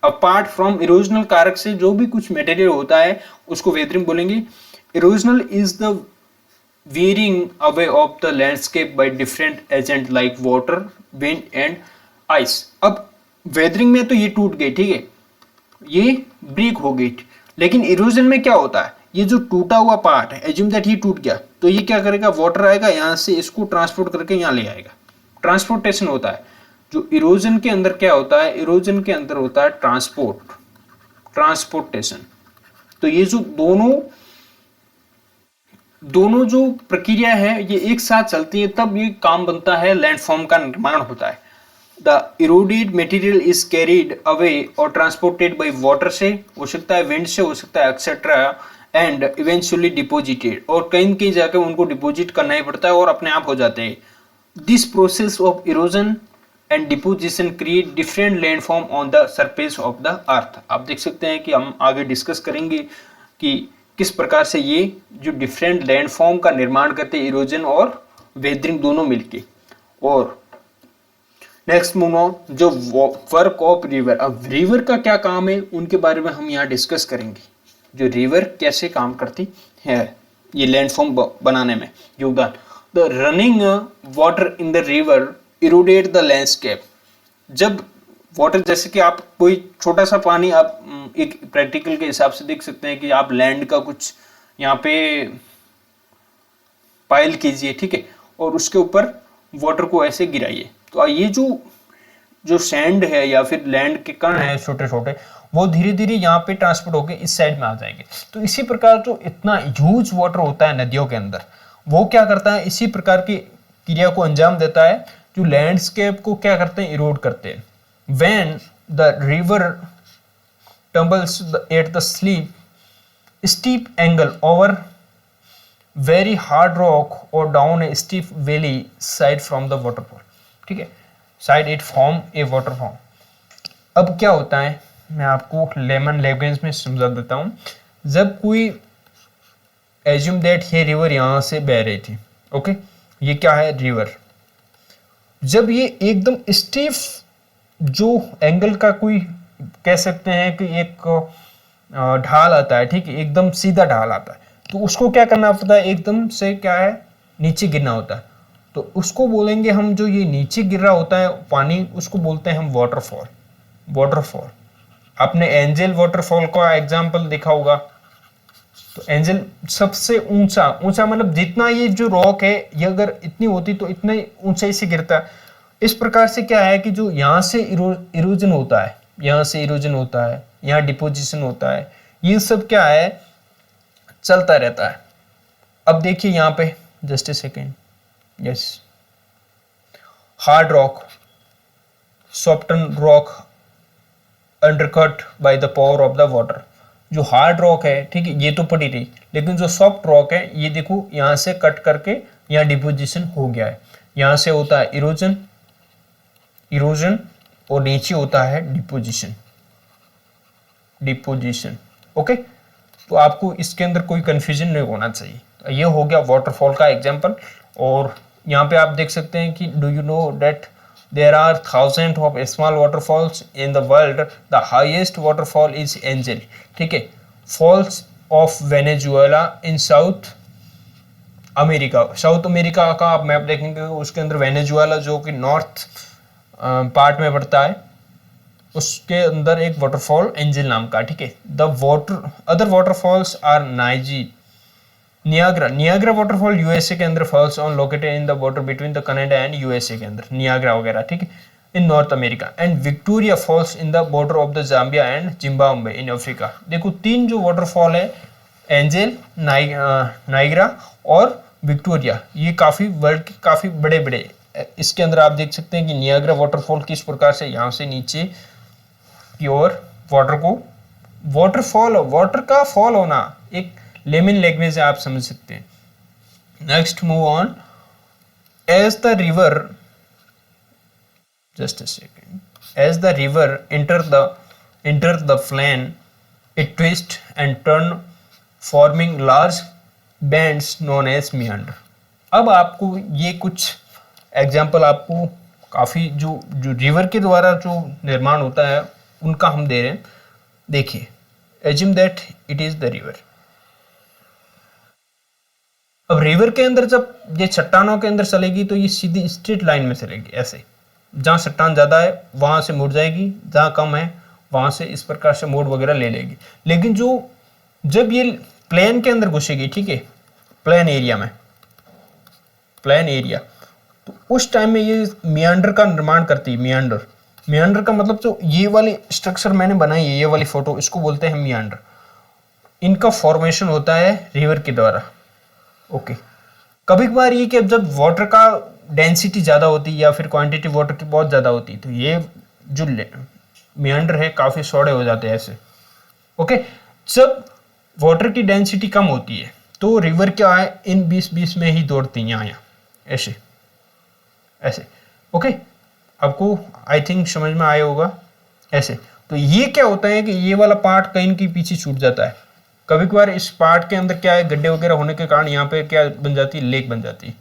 अपार्ट फ्रॉम इरोजनल कारक से जो भी कुछ मटेरियल होता है उसको वेदरिंग बोलेंगे। Erosional is the wearing away of the landscape by different agent like water, wind and ice। अब वेदरिंग में तो ये टूट गई, ठीक है, ये ब्रेक हो गई। लेकिन इरोजन में क्या होता है, ये जो टूटा हुआ पार्ट है, एज्यूम दैट ये टूट गया, तो ये क्या करेगा, वाटर आएगा यहाँ से, इसको ट्रांसपोर्ट करके यहाँ ले आएगा, ट्रांसपोर्टेशन होता है। जो इरोजन के अंदर क्या होता है, इरोजन के अंदर होता है ट्रांसपोर्टेशन। तो ये जो दोनों जो प्रक्रिया है ये एक साथ चलती है, तब ये काम बनता है, लैंडफॉर्म का निर्माण होता है। The eroded material is carried away और ट्रांसपोर्टेड बाय वाटर से हो सकता है, विंड से हो सकता है, एक्सेट्रा, एंड इवेंचुअली डिपोजिटेड, और कहीं कहीं जाकर उनको डिपोजिट करना ही पड़ता है और अपने आप हो जाते हैं। This process of erosion and deposition create different landform on the surface of the अर्थ। आप देख सकते हैं कि हम आगे डिस्कस करेंगे कि किस प्रकार से ये जो डिफरेंट लैंडफॉर्म का निर्माण करते हैं, इरोजन और वेदरिंग दोनों मिलके। और नेक्स्ट मूव ऑन, जो वर्क ऑफ रिवर। अब रिवर का क्या काम है उनके बारे में हम यहाँ डिस्कस करेंगे, जो रिवर कैसे काम करती है ये लैंडफॉर्म बनाने में योगदान। The running water in the river eroded the landscape. जब वाटर, जैसे कि आप कोई छोटा सा पानी, आप एक प्रैक्टिकल के हिसाब से देख सकते हैं कि आप लैंड का कुछ यहाँ पे पाइल कीजिए, ठीक है, और उसके ऊपर वाटर को ऐसे गिराइए, तो ये जो सैंड है या फिर लैंड के कण है छोटे छोटे, वो धीरे धीरे यहाँ पे ट्रांसपोर्ट होकर इस साइड में आ जाएंगे। तो इसी प्रकार जो इतना ह्यूज वाटर होता है नदियों के अंदर, वो क्या करता है, इसी प्रकार की क्रिया को अंजाम देता है जो लैंडस्केप को क्या करते हैं, इरोड करते हैं। When the river tumbles at the steep angle over very hard rock और down a steep valley side from the waterfall, ठीक है, side it form a waterfall. अब क्या होता है, मैं आपको लेमन लैंग्वेज में समझा देता हूँ। जब कोई एज्यूम दैट ये रिवर यहाँ से बह रही थी, ओके, ये क्या है, रिवर, जब ये एकदम स्टीफ जो एंगल का कोई कह सकते हैं कि एक ढाल आता है, ठीक है, एकदम सीधा ढाल आता है, तो उसको क्या करना पड़ता है, एकदम से क्या है, नीचे गिरना होता है। तो उसको बोलेंगे हम, जो ये नीचे गिर रहा होता है पानी, उसको बोलते हैं हम वाटरफॉल। वाटरफॉल, आपने एंजल वाटरफॉल का एग्जांपल देखा होगा। तो एंजल सबसे ऊंचा, ऊंचा मतलब जितना ये जो रॉक है, ये अगर इतनी होती तो इतने ऊंचाई से गिरता। इस प्रकार से क्या है कि जो यहाँ से इरोजन होता है, यहाँ से इरोजन होता है, यहाँ डिपोजिशन होता है, ये सब क्या है, चलता रहता है। अब देखिए यहाँ पे, just a second, yes, hard rock, soften rock undercut by the power of the water. जो हार्ड रॉक है, ठीक है, ये तो पड़ी रही, लेकिन जो सॉफ्ट रॉक है, ये देखो यहाँ से कट करके यहाँ डिपोजिशन हो गया है। यहाँ से होता है इरोजन, इरोजन, और नीचे होता है डिपोजिशन, डिपोजिशन, ओके। तो आपको इसके अंदर कोई कंफ्यूजन नहीं होना चाहिए। तो ये हो गया वाटरफॉल का एग्जांपल। और यहाँ पे आप देख सकते हैं कि do you know that there are thousand of small waterfalls in the world, the highest waterfall is Angel, ठीक है, falls of Venezuela in South America. South America का आप मैप देखेंगे, उसके अंदर वेनेजुएला जो कि नॉर्थ पार्ट में पड़ता है, उसके अंदर एक वाटरफॉल एंजल नाम का, ठीक है। The water other waterfalls are Niagara, Niagara waterfall USA के अंदर falls on located in the border between the Canada and USA के अंदर, नियाग्रा वगैरह, ठीक है, in North America. And Victoria Falls in the border of the Zambia and Zimbabwe in Africa. देखो तीन जो वाटरफॉल है, एंजल, नाइग्रा और विक्टोरिया, ये काफी वर्ल्ड के काफी बड़े बड़े। इसके अंदर आप देख सकते हैं कि नियाग्रा वाटरफॉल किस प्रकार से यहाँ से नीचे की ओर वाटर को, वाटरफॉल, वाटर का फॉल होना एक लेमन लैंग्वेज है, आप समझ सकते हैं। Next move on, as the river, just a second, as the river enter the plain, it twist and turn forming large bands known as meander। अब आपको ये कुछ एग्जाम्पल, आपको काफी जो रिवर के द्वारा जो निर्माण होता है उनका हम दे रहे हैं। देखिए, assume that it is the river। अब रिवर के अंदर जब ये चट्टानों के अंदर चलेगी तो ये सीधी स्ट्रेट लाइन में चलेगी, ऐसे, जहाँ चट्टान ज्यादा है वहां से मुड़ जाएगी, जहाँ कम है वहां से इस प्रकार से मोड़ वगैरह ले लेगी। लेकिन जो जब ये प्लेन के अंदर घुसेगी, ठीक है, प्लेन एरिया में, प्लेन एरिया, तो उस टाइम में ये मियांडर का निर्माण करती है। मियांडर, मियांडर का मतलब जो ये वाली स्ट्रक्चर मैंने बनाई है, ये वाली फोटो, इसको बोलते हैं मियांडर। इनका फॉर्मेशन होता है रिवर के द्वारा, ओके। कभी कभार ये कि जब वाटर का डेंसिटी ज़्यादा होती है या फिर क्वांटिटी वाटर की बहुत ज़्यादा होती है, तो ये जो मियांडर है काफ़ी चौड़े हो जाते हैं ऐसे, ओके। जब वाटर की डेंसिटी कम होती है तो रिवर क्या है, इन 20-20 में ही दौड़ती हैं, यहाँ ऐसे ऐसे, ओके। आपको आई थिंक समझ में आया होगा ऐसे। तो ये क्या होता है कि ये वाला पार्ट कहीं के पीछे छूट जाता है। कभी कभार इस पार्ट के अंदर क्या है, गड्ढे वगैरह होने के कारण यहाँ पे क्या बन जाती है, लेक बन जाती है।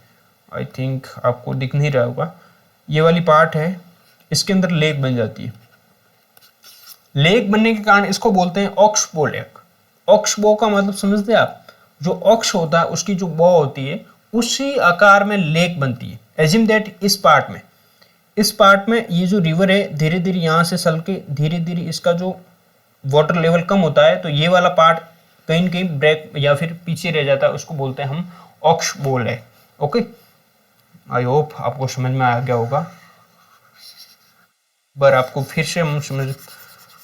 आई थिंक आपको दिख नहीं रहा होगा, ये वाली पार्ट है, इसके अंदर लेक बन जाती है। लेक बनने के कारण इसको बोलते हैं ऑक्सबो लेक। ऑक्सबो का मतलब समझते हैं आप, जो ऑक्स होता है उसकी जो बो होती है उसी आकार में लेक बनती है। एज्यूम दैट इस पार्ट में ये जो रिवर है धीरे धीरे यहाँ से चल के धीरे धीरे इसका जो वाटर लेवल कम होता है, तो ये वाला पार्ट कहीं न कहीं ब्रेक या फिर पीछे रह जाता है, उसको बोलते हैं हम oxbow lake, okay. I hope आपको समझ में आ गया होगा। पर आपको फिर से हम समझ,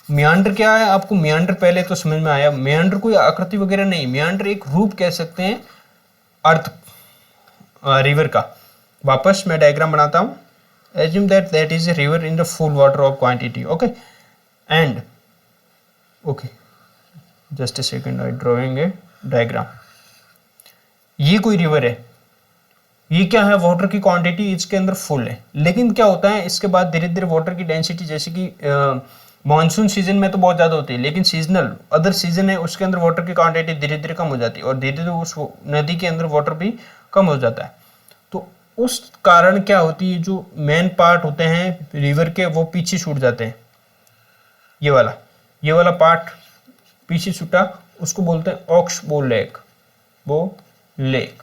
मियांडर क्या है, आपको मियांडर पहले तो समझ में आया। मियांडर कोई आकृति वगैरह नहीं, मियांडर एक रूप कह सकते हैं अर्थ रिवर का। वापस मैं डायग्राम बनाता हूँ। Assume that is a river in the full water of quantity, okay, and okay just a second, I drawing a diagram. ये कोई रिवर है, ये क्या है, वाटर की क्वांटिटी इसके अंदर फुल है, लेकिन क्या होता है इसके बाद धीरे धीरे वाटर की डेंसिटी, जैसे कि मानसून सीजन में तो बहुत ज़्यादा होती है, लेकिन सीजनल अदर सीजन है उसके अंदर वाटर की क्वांटिटी धीरे धीरे कम हो जाती है और धीरे धीरे उस नदी के अंदर वाटर भी कम हो जाता है। तो उस कारण क्या होती है, जो मेन पार्ट होते हैं रिवर के वो पीछे छूट जाते हैं। ये वाला पार्ट पीछे छूटा, उसको बोलते हैं ऑक्सबो लेक। वो लेक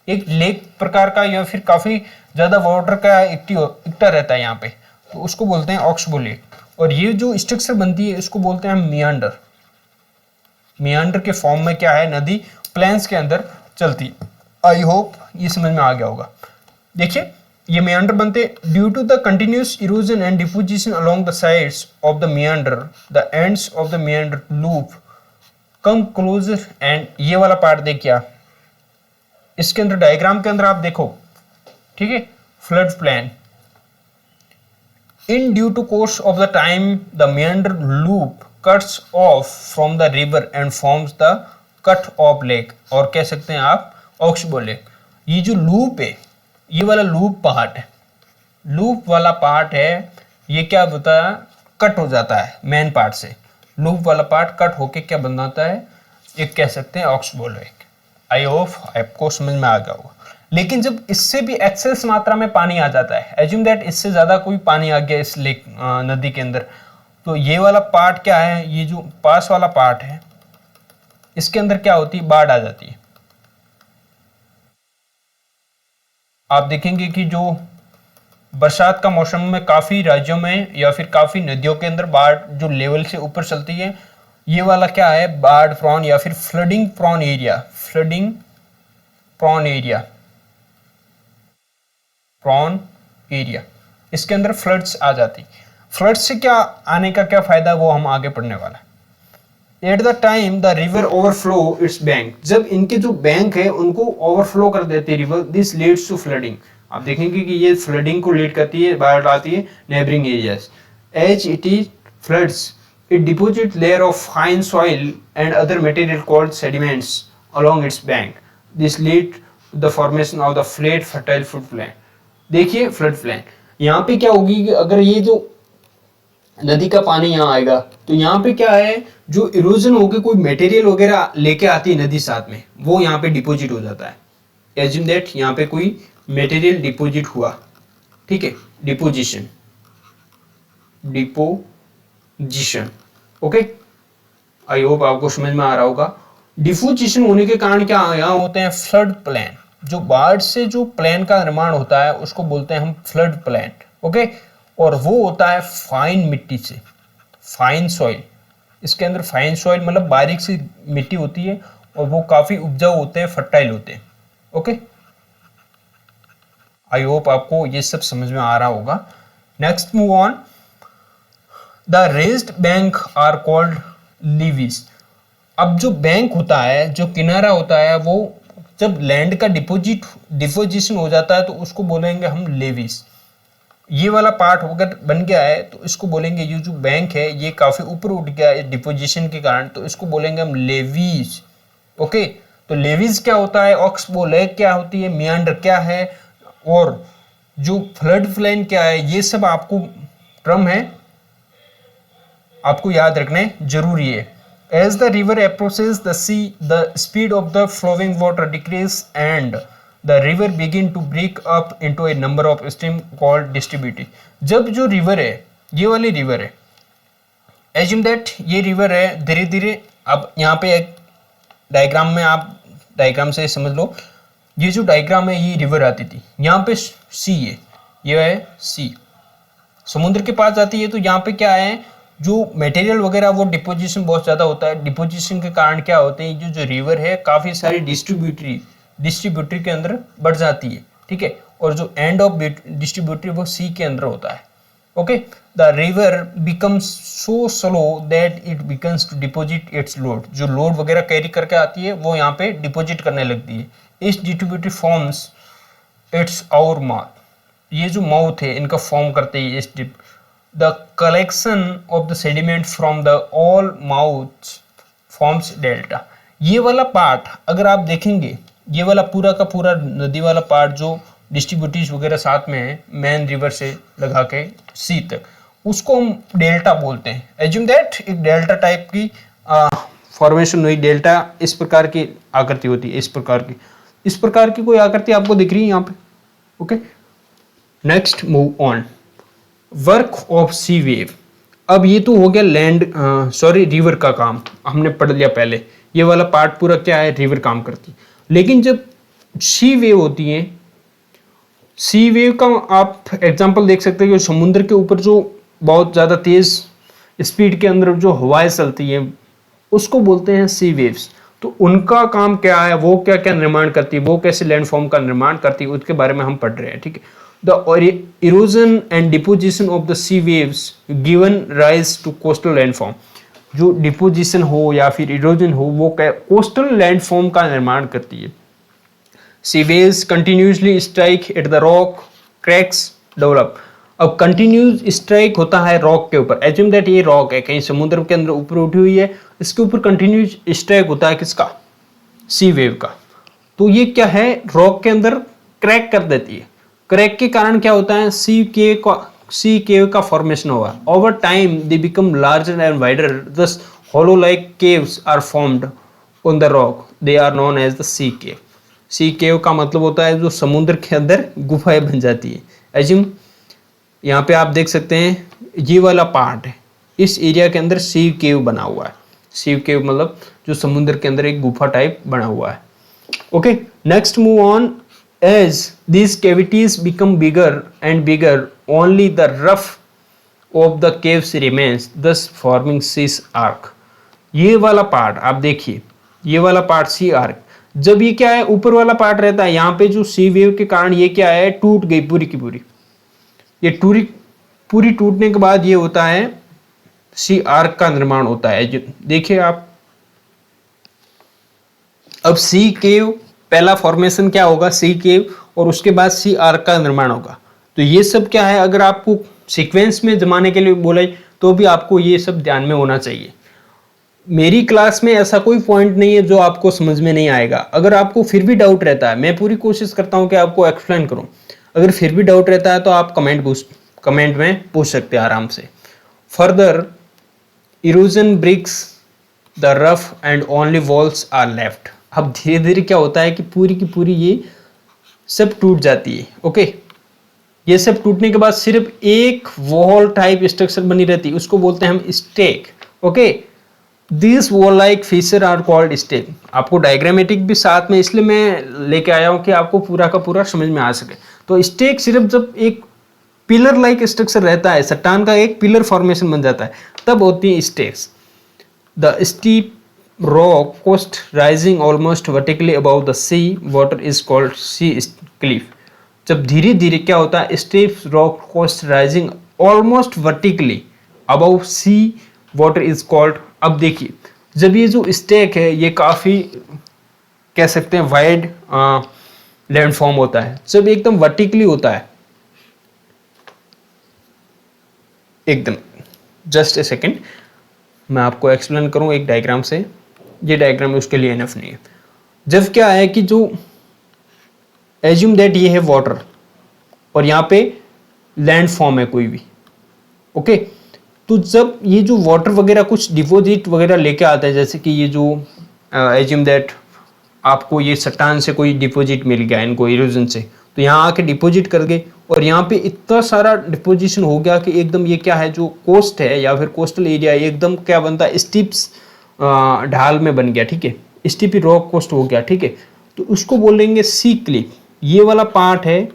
एक लेक प्रकार का या फिर काफी ज्यादा वाटर का इकट्ठा रहता है यहाँ पे, तो उसको बोलते हैं ऑक्सबो लेक। और ये जो स्ट्रक्चर बनती है इसको बोलते हैं मियांडर। मियांडर के फॉर्म में क्या है, नदी प्लेन्स के अंदर चलती। आई होप ये समझ में आ गया होगा। देखिए ये मियांडर बनते due to the continuous erosion and deposition along the sides of the meander, the ends of the meander loop come closer. And ये वाला पार्ट देखिए, इसके अंदर डायग्राम के अंदर आप देखो, ठीक है, flood plain in due to course of the time the meander loop cuts off from the river and forms the cut off lake, और कह सकते हैं आप ऑक्सबो लेक। ये जो लूप है, ये वाला लूप पार्ट है, लूप वाला पार्ट है, ये क्या होता है, कट हो जाता है मेन पार्ट से। लूप वाला पार्ट कट होके क्या बन जाता है, एक कह सकते हैं ऑक्सबो लेक। आई होप आपको समझ में आ गया होगा। लेकिन जब इससे भी एक्सेस मात्रा में पानी आ जाता है, एज्यूम दैट इससे ज्यादा कोई पानी आ गया इस लेक नदी के अंदर, तो ये वाला पार्ट क्या है, ये जो पास वाला पार्ट है इसके अंदर क्या होती है, बाढ़ आ जाती है। आप देखेंगे कि जो बरसात का मौसम में काफी राज्यों में या फिर काफी नदियों के अंदर बाढ़ जो लेवल से ऊपर चलती है, ये वाला क्या है, बाढ़ प्रॉन या फिर flooding prone area. Flooding prone area, prone area, इसके अंदर फ्लड्स आ जाती। फ्लड्स से क्या आने का क्या फायदा, वो हम आगे पढ़ने वाला है। At the time the river overflow it's bank, जब इनके जो बैंक है उनको ओवरफ्लो कर देती है river, this leads to flooding. आप देखेंगे कि ये फ्लडिंग को लीड करती है, बाढ़ आती है neighbouring areas. As it is floods it deposit layer of fine soil and other material called sediments along its bank. This lead to the formation of the flat fertile flood plain. देखिए flood plain, यहाँ पे क्या होगी कि अगर ये जो नदी का पानी यहाँ आएगा तो यहाँ पे क्या है, जो इरोजन होकर कोई मटेरियल वगैरह लेके आती है नदी साथ में, वो यहाँ पे डिपोजिट हो जाता है। एज्यूम दैट यहाँ पे कोई मटेरियल डिपोजिट हुआ, ठीक है, डिपोजिशन, ओके। आई होप आपको समझ में आ रहा होगा। डिपोजिशन होने के कारण क्या यहाँ होते हैं, फ्लड प्लेन। जो बाढ़ से जो प्लेन का निर्माण होता है उसको बोलते हैं हम फ्लड प्लेन, ओके। और वो होता है फाइन मिट्टी से, फाइन सॉइल। इसके अंदर फाइन सॉइल मतलब बारीक सी मिट्टी होती है और वो काफी उपजाऊ होते हैं, फर्टाइल होते हैं, ओके। आई होप आपको ये सब समझ में आ रहा होगा। Next move on. The raised bank are called levees. अब जो बैंक होता है, जो किनारा होता है, वो जब लैंड का डिपोजिशन हो जाता है तो उसको बोलेंगे हम लेवीज। ये वाला पार्ट अगर बन गया है तो इसको बोलेंगे, ये जो बैंक है ये काफी ऊपर उठ गया है डिपोजिशन के कारण, तो इसको बोलेंगे हम लेवीज, ओके। तो लेवीज क्या होता है, ऑक्सबो लेक क्या होती है, मियांडर क्या है, और जो फ्लड प्लेन क्या है, ये सब आपको टर्म है, आपको याद रखने जरूरी है। As the river approaches the sea, the speed of the flowing water decreases and the river begin to break up into a number of streams called distributary. जब जो रिवर है, ये वाली रिवर है, assume that ये river है, धीरे धीरे, अब यहाँ पे एक डायग्राम में आप डायग्राम से समझ लो, ये जो डायग्राम है ये रिवर आती थी, यहाँ पे सी है, ये है सी, समुद्र के पास जाती है, तो यहाँ पे क्या है, जो मटेरियल वगैरह वो डिपोजिशन बहुत ज़्यादा होता है। डिपोजिशन के कारण क्या होते हैं, जो रिवर है काफ़ी सारी डिस्ट्रीब्यूटरी के अंदर बढ़ जाती है, ठीक है। और जो एंड ऑफ डिस्ट्रीब्यूटरी वो सी के अंदर होता है, okay. The river becomes so slow that it becomes to deposit its load. जो लोड वगैरह कैरी करके आती है वो यहाँ पे डिपोजिट करने लगती है। इस distributary forms it's our mouth, ये जो माउथ है इनका फॉर्म करते हैं steep. The collection of the sediment from the all mouth forms delta. ये वाला पार्ट अगर आप देखेंगे, ये वाला पूरा का पूरा नदी वाला पार्ट जो डिस्ट्रीब्यूटिव वगैरह साथ में है मेन रिवर से लगा के सी तक, उसको हम डेल्टा बोलते हैं। एज्यूम दैट एक डेल्टा टाइप की फॉर्मेशन हुई। डेल्टा इस प्रकार की आकृति होती है, इस प्रकार की कोई आकृति आपको दिख रही है यहाँ पे। Okay, next move on, work of sea wave. अब ये तो हो गया लैंड रिवर का काम, हमने पढ़ लिया पहले। ये वाला पार्ट पूरा क्या है, रिवर काम करती है। लेकिन जब सी वेव होती है, सी वेव का आप एग्जांपल देख सकते हैं कि समुद्र के ऊपर जो बहुत ज़्यादा तेज स्पीड के अंदर जो हवाएं चलती हैं उसको बोलते हैं सी वेव्स। तो उनका काम क्या है, वो क्या क्या निर्माण करती है, वो कैसे लैंडफॉर्म का निर्माण करती है, उसके बारे में हम पढ़ रहे हैं। ठीक है, the erosion and deposition of the sea waves given rise to coastal landform. जो डिपोजिशन हो या फिर इरोजन हो, वो कोस्टल लैंडफॉर्म का निर्माण करती है। Sea waves continuously strike at the rock, cracks develop. अब कंटिन्यूस स्ट्राइक होता है रॉक के ऊपर। एज्यूम दैट ये रॉक है, कहीं समुद्र के अंदर ऊपर उठी हुई है, इसके ऊपर कंटिन्यूस स्ट्राइक होता है किसका, सी वेव का। तो ये क्या है, रॉक के अंदर क्रैक कर देती है। क्रैक के कारण क्या होता है, सी केव का फॉर्मेशन होगा। Over time they become larger and wider, thus hollow like caves are formed on the rock, they are known as the sea cave. Sea cave का मतलब होता है जो समुद्र के अंदर गुफाएं बन जाती है। एज्यूम यहाँ पे आप देख सकते हैं ये वाला पार्ट है, इस एरिया के अंदर सी केव बना हुआ है। सी केव मतलब जो समुद्र के अंदर एक गुफा टाइप बना हुआ है। Okay, next move on, as these cavities become bigger and bigger only the roof of the caves remains, thus forming seas arch. ये वाला पार्ट आप देखिए, ये वाला पार्ट सी आर्क, जब ये क्या है ऊपर वाला पार्ट रहता है, यहाँ पे जो सी वेव के कारण ये क्या है, टूट गई पूरी की पूरी। ये पूरी टूटने के बाद ये होता है सी आर्क का निर्माण होता है। देखिए आप, अब सी केव पहला फॉर्मेशन क्या होगा, सी केव, और उसके बाद सी आर्क का निर्माण होगा। तो ये सब क्या है, अगर आपको सीक्वेंस में जमाने के लिए बोला तो भी आपको ये सब ध्यान में होना चाहिए। मेरी क्लास में ऐसा कोई पॉइंट नहीं है जो आपको समझ में नहीं आएगा। अगर आपको फिर भी डाउट रहता है, मैं पूरी कोशिश करता हूं कि आपको एक्सप्लेन करूं। अगर फिर भी डाउट रहता है तो आप कमेंट में पूछ सकते हैं आराम से। Further erosion breaks the roof and only walls are left. अब धीरे धीरे क्या होता है कि पूरी की पूरी ये सब टूट जाती है। ओके, ये सब टूटने के बाद सिर्फ एक वॉल टाइप स्ट्रक्चर बनी रहती है, उसको बोलते हैं हम stack. Okay, this wall like feature are called stack. आपको डायग्रामेटिक भी साथ में इसलिए मैं लेके आया हूं कि आपको पूरा का पूरा समझ में आ सके। तो स्टेक सिर्फ जब एक पिलर लाइक स्ट्रक्चर रहता है, चट्टान का एक पिलर फॉर्मेशन बन जाता है, तब होती है stacks. The steep rock coast rising almost vertically above the sea water is called sea cliff. जब धीरे धीरे क्या होता है, steep rock coast rising almost vertically above sea water is called. अब देखिए, जब ये जो स्टेक है ये काफ़ी कह सकते हैं वाइड लैंडफॉर्म होता है, जब एकदम वर्टिकली होता है, एकदम जस्ट ए सेकेंड मैं आपको एक्सप्लेन करूं एक डायग्राम से। ये डायग्राम उसके लिए एनफ नहीं है। जब क्या है कि जो एज्यूम दैट ये है वाटर और यहाँ पे लैंड फॉर्म है कोई भी। ओके, तो जब ये जो वाटर वगैरह कुछ डिपॉजिट वगैरह लेके आता है, जैसे कि ये जो एज्यूम दैट आपको ये चट्टान से कोई डिपॉजिट मिल गया इनको इरोजन से, तो यहाँ आके डिपॉजिट कर गए और यहाँ पे इतना सारा डिपोजिशन हो गया कि एकदम ये क्या है, जो कोस्ट है या फिर कोस्टल एरिया एकदम क्या बनता है, स्टीप्स ढाल में बन गया। ठीक है, स्टीपी रॉक कोस्ट हो गया। ठीक है, तो उसको बोलेंगे सी क्लिफ। ये वाला पार्ट है,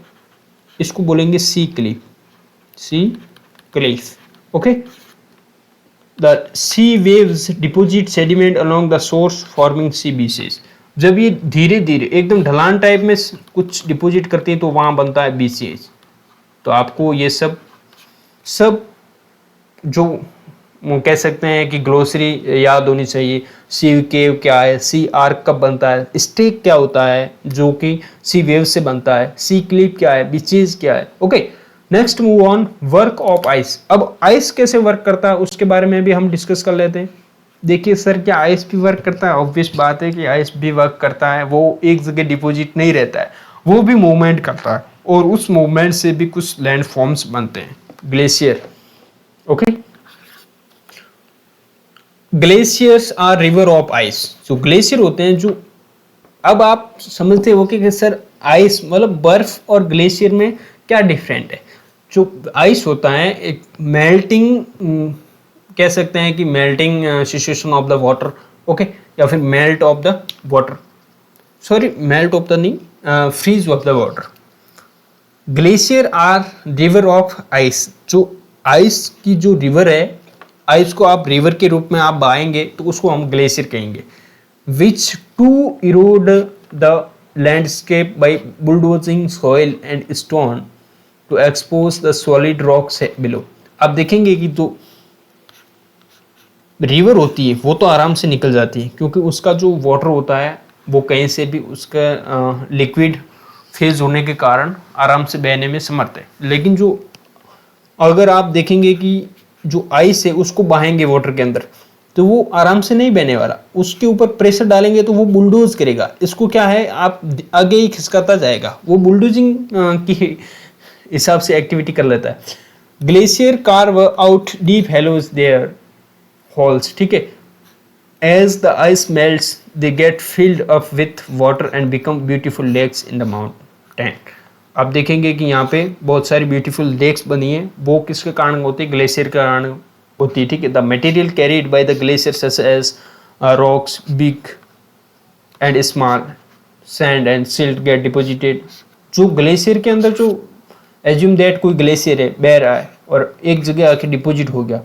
इसको बोलेंगे sea cliff, sea cliff. Okay, the sea waves deposit sediment along the source forming sea beaches. जब ये धीरे धीरे एकदम ढलान टाइप में कुछ डिपोजिट करती है तो वहाँ बनता है बीसीएच। तो आपको ये सब जो कह सकते हैं कि ग्लोसरी याद होनी चाहिए। सी केव क्या है, सी आर्क कब बनता है, स्टेक क्या होता है जो कि सी वेव से बनता है, सी क्लिप क्या है, बीचेस क्या है। Okay, next move on, work of ice. अब आइस कैसे वर्क करता है उसके बारे में भी हम डिस्कस कर लेते हैं। देखिए सर, क्या आइस भी वर्क करता है? ऑब्वियस बात है कि आइस भी वर्क करता है। वो एक जगह डिपॉजिट नहीं रहता है, वो भी मूवमेंट करता है, और उस मूवमेंट से भी कुछ लैंड फॉर्म्स बनते हैं, glacier. Okay, glaciers are river of ice. जो ग्लेशियर होते हैं, जो अब आप समझते हो कि सर आइस मतलब बर्फ और ग्लेशियर में क्या डिफरेंट है। जो आइस होता है एक मेल्टिंग, कह सकते हैं कि melting situation of the water. Okay, या फिर melt of the water, sorry melt of the नहीं, freeze of the water. Glacier are river of ice. जो आइस की जो रिवर है, आइस को आप रिवर के रूप में आप बहाएंगे तो उसको हम ग्लेशियर कहेंगे। Which to erode the landscape by bulldozing soil and stone to expose the solid rocks below. आप देखेंगे कि जो रिवर होती है वो तो आराम से निकल जाती है, क्योंकि उसका जो वाटर होता है वो कहीं से भी उसका लिक्विड फेज होने के कारण आराम से बहने में समर्थ है। लेकिन जो अगर आप देखेंगे कि जो आइस है उसको बहाएंगे वाटर के अंदर, तो वो आराम से नहीं बहने वाला। उसके ऊपर प्रेशर डालेंगे तो वो बुलडोज करेगा। इसको क्या है, आप आगे ही खिसकाता जाएगा, वो बुलडोजिंग की हिसाब से एक्टिविटी कर लेता है। Glacier carve out deep hollows there holes, ठीक है। As the ice melts they get filled up with water and become beautiful lakes in the mountain. आप देखेंगे कि यहाँ पे बहुत सारी ब्यूटीफुल लेक्स बनी है, वो किसके कारण होती है? ग्लेशियर के कारण होती है, ठीक है। The material carried by the glacier such as rocks, big and small, sand and silt get deposited. जो ग्लेशियर के अंदर, जो एज्यूम दैट कोई ग्लेशियर है, बह रहा है और एक जगह आके डिपोजिट हो गया,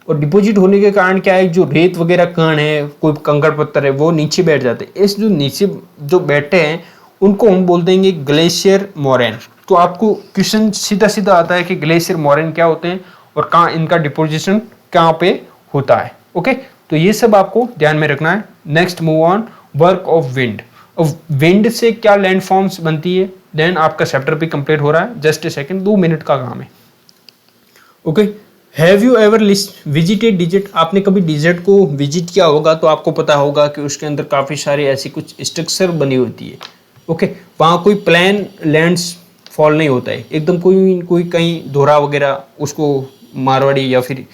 और डिपोजिट होने के कारण क्या है, जो रेत वगैरह कण है, कोई कंकड़ पत्थर है, वो नीचे बैठ जाते हैं। इस जो नीचे जो बैठे हैं उनको हम बोल देंगे ग्लेशियर मोरेन। तो आपको क्वेश्चन सीधा सीधा आता है कि ग्लेशियर मोरेन क्या होते हैं और कहाँ इनका डिपोजिशन कहाँ पे होता है। ओके, तो ये सब आपको ध्यान में रखना है। Next move on, work of wind. अब विंड से क्या लैंडफॉर्म्स बनती है, देन आपका चैप्टर भी कंप्लीट हो रहा है। जस्ट ए सेकेंड, 2 मिनट का काम है। Okay, have you ever visited desert? आपने कभी डिजर्ट को विजिट किया होगा तो आपको पता होगा कि उसके अंदर काफ़ी सारी ऐसी कुछ स्ट्रक्चर बनी होती है। ओके, वहाँ कोई प्लेन लैंड्स फॉल नहीं होता है, एकदम कोई कहीं दोहरा वगैरह, उसको मारवाड़ी या फिर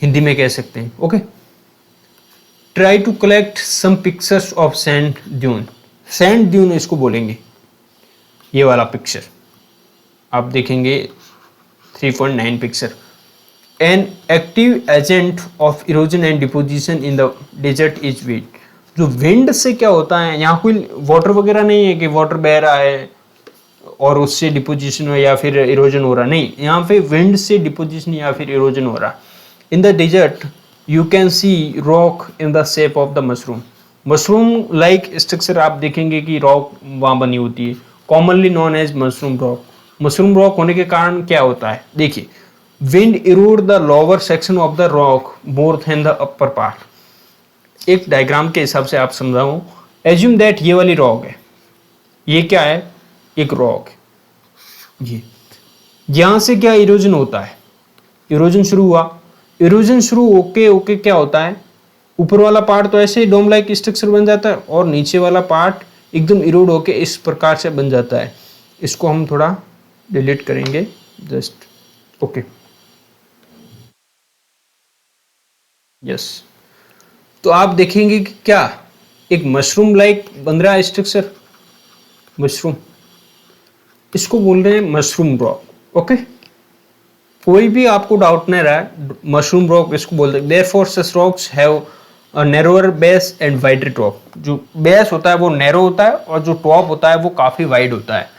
हिंदी में कह सकते हैं। Okay, try to collect some pictures of sand dune. Sand dune इसको बोलेंगे, ये वाला पिक्चर आप देखेंगे 3.9 picture. An active agent of erosion and deposition in the desert is wind. जो विंड से क्या होता है, यहाँ कोई वाटर वगैरह नहीं है कि वाटर बह रहा है और उससे डिपोजिशन हो या फिर इरोजन हो रहा, नहीं, यहाँ पे विंड से डिपोजिशन या फिर इरोजन हो रहा। In the desert you can see rock in the shape of the mushroom. Mushroom like structure आप देखेंगे कि रॉक वहाँ बनी होती है, commonly known as mushroom rock. Mushroom rock होने के कारण क्या होता है, देखिए, wind erode the lower section of the rock more than the upper part. एक डायग्राम के हिसाब से आप समझाऊं, एज्यूम दैट ये वाली रॉक है, ये क्या है, एक रॉक है। ये यहां से क्या इरोजन होता है, इरोजन शुरू हुआ, इरोजन शुरू होके क्या होता है, ऊपर वाला पार्ट तो ऐसे ही डोम लाइक स्ट्रक्चर बन जाता है और नीचे वाला पार्ट एकदम इरोड होके इस प्रकार से बन जाता है। इसको हम थोड़ा डिलीट करेंगे, जस्ट ओके, यस। तो आप देखेंगे कि क्या एक मशरूम लाइक बन रहा है स्ट्रक्चर, मशरूम, इसको बोल रहे हैं मशरूम रॉक। ओके, कोई भी आपको डाउट नहीं रहा है, मशरूम रॉक इसको बोलते हैं। Therefore such rocks have a narrower base and wider top. जो बेस होता है वो नैरो होता है और जो टॉप होता है वो काफी वाइड होता है।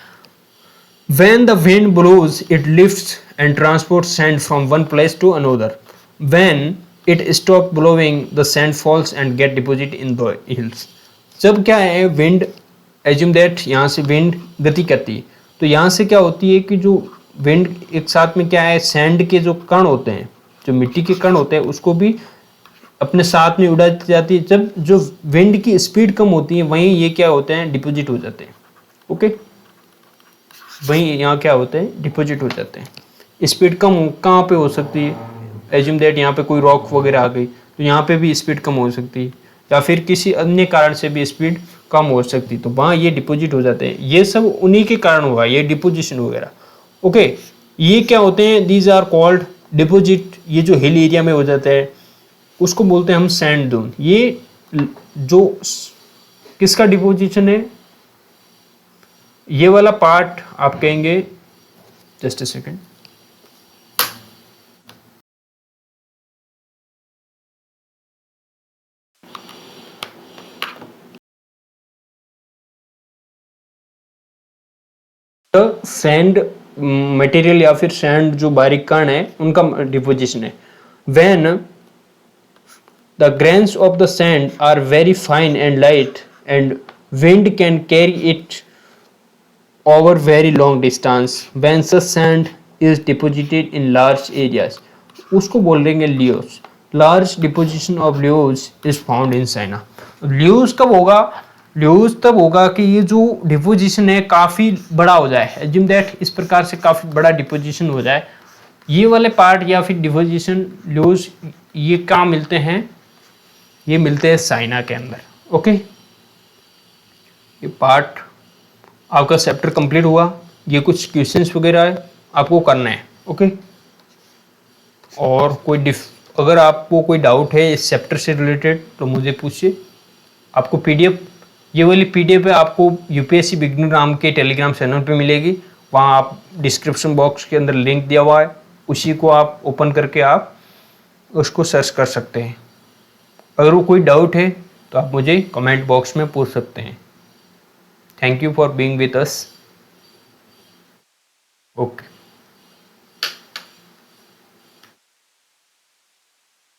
When the wind blows, it lifts and transports sand from one place to another. When it stops blowing, the sand falls and get deposited in the hills. जब क्या है, विंड, assume that यहाँ से wind गति करती है, तो यहाँ से क्या होती है कि जो विंड एक साथ में क्या है, सैंड के जो कण होते हैं, जो मिट्टी के कण होते हैं उसको भी अपने साथ में उड़ा दी जाती है। जब जो विंड की स्पीड कम होती है वहीं ये क्या होते हैं, डिपोजिट हो जाते हैं। ओके, वहीं यहाँ क्या होते हैं, डिपोजिट हो जाते हैं। स्पीड कम कहाँ पे हो सकती है, एज्यूम दैट यहाँ पे कोई रॉक वगैरह आ गई तो यहाँ पे भी स्पीड कम हो सकती है, या फिर किसी अन्य कारण से भी स्पीड कम हो सकती है, तो वहाँ ये डिपोजिट हो जाते हैं। ये सब उन्हीं के कारण हुआ, ये डिपोजिशन वगैरह। ओके, ये क्या होते हैं, दीज आर कॉल्ड डिपोजिट। ये जो हिल एरिया में हो जाता है उसको बोलते हैं हम सैंड दून। ये जो किसका डिपोजिशन है, ये वाला पार्ट आप कहेंगे, just a second, sand material या फिर सैंड जो बारीक कण है उनका डिपोजिशन है। When the grains of the sand are very fine and light and wind can carry it over very long distance when the sand is deposited in large areas, उसको बोल देंगे ल्यूज। Large deposition of ल्यूज is found in China. ल्यूज कब होगा, ल्यूज तब होगा कि ये जो डिपोजिशन है काफ़ी बड़ा हो जाए, एज्यूम दैट इस प्रकार से काफ़ी बड़ा डिपोजिशन हो जाए। ये वाले पार्ट या फिर डिपोजिशन ल्यूज ये कहाँ मिलते हैं, ये मिलते हैं चाइना के अंदर। ओके, ये पार्ट आपका चैप्टर कंप्लीट हुआ। ये कुछ क्वेश्चंस वगैरह है आपको करना है। ओके, और अगर आपको कोई डाउट है इस चैप्टर से रिलेटेड तो मुझे पूछिए। आपको पीडीएफ, ये वाली पीडीएफ है आपको यूपीएससी बिगनर नाम के टेलीग्राम चैनल पे मिलेगी। वहाँ आप डिस्क्रिप्शन बॉक्स के अंदर लिंक दिया हुआ है, उसी को आप ओपन करके आप उसको सर्च कर सकते हैं। अगर वो कोई डाउट है तो आप मुझे कमेंट बॉक्स में पूछ सकते हैं। Thank you for being with us. Okay.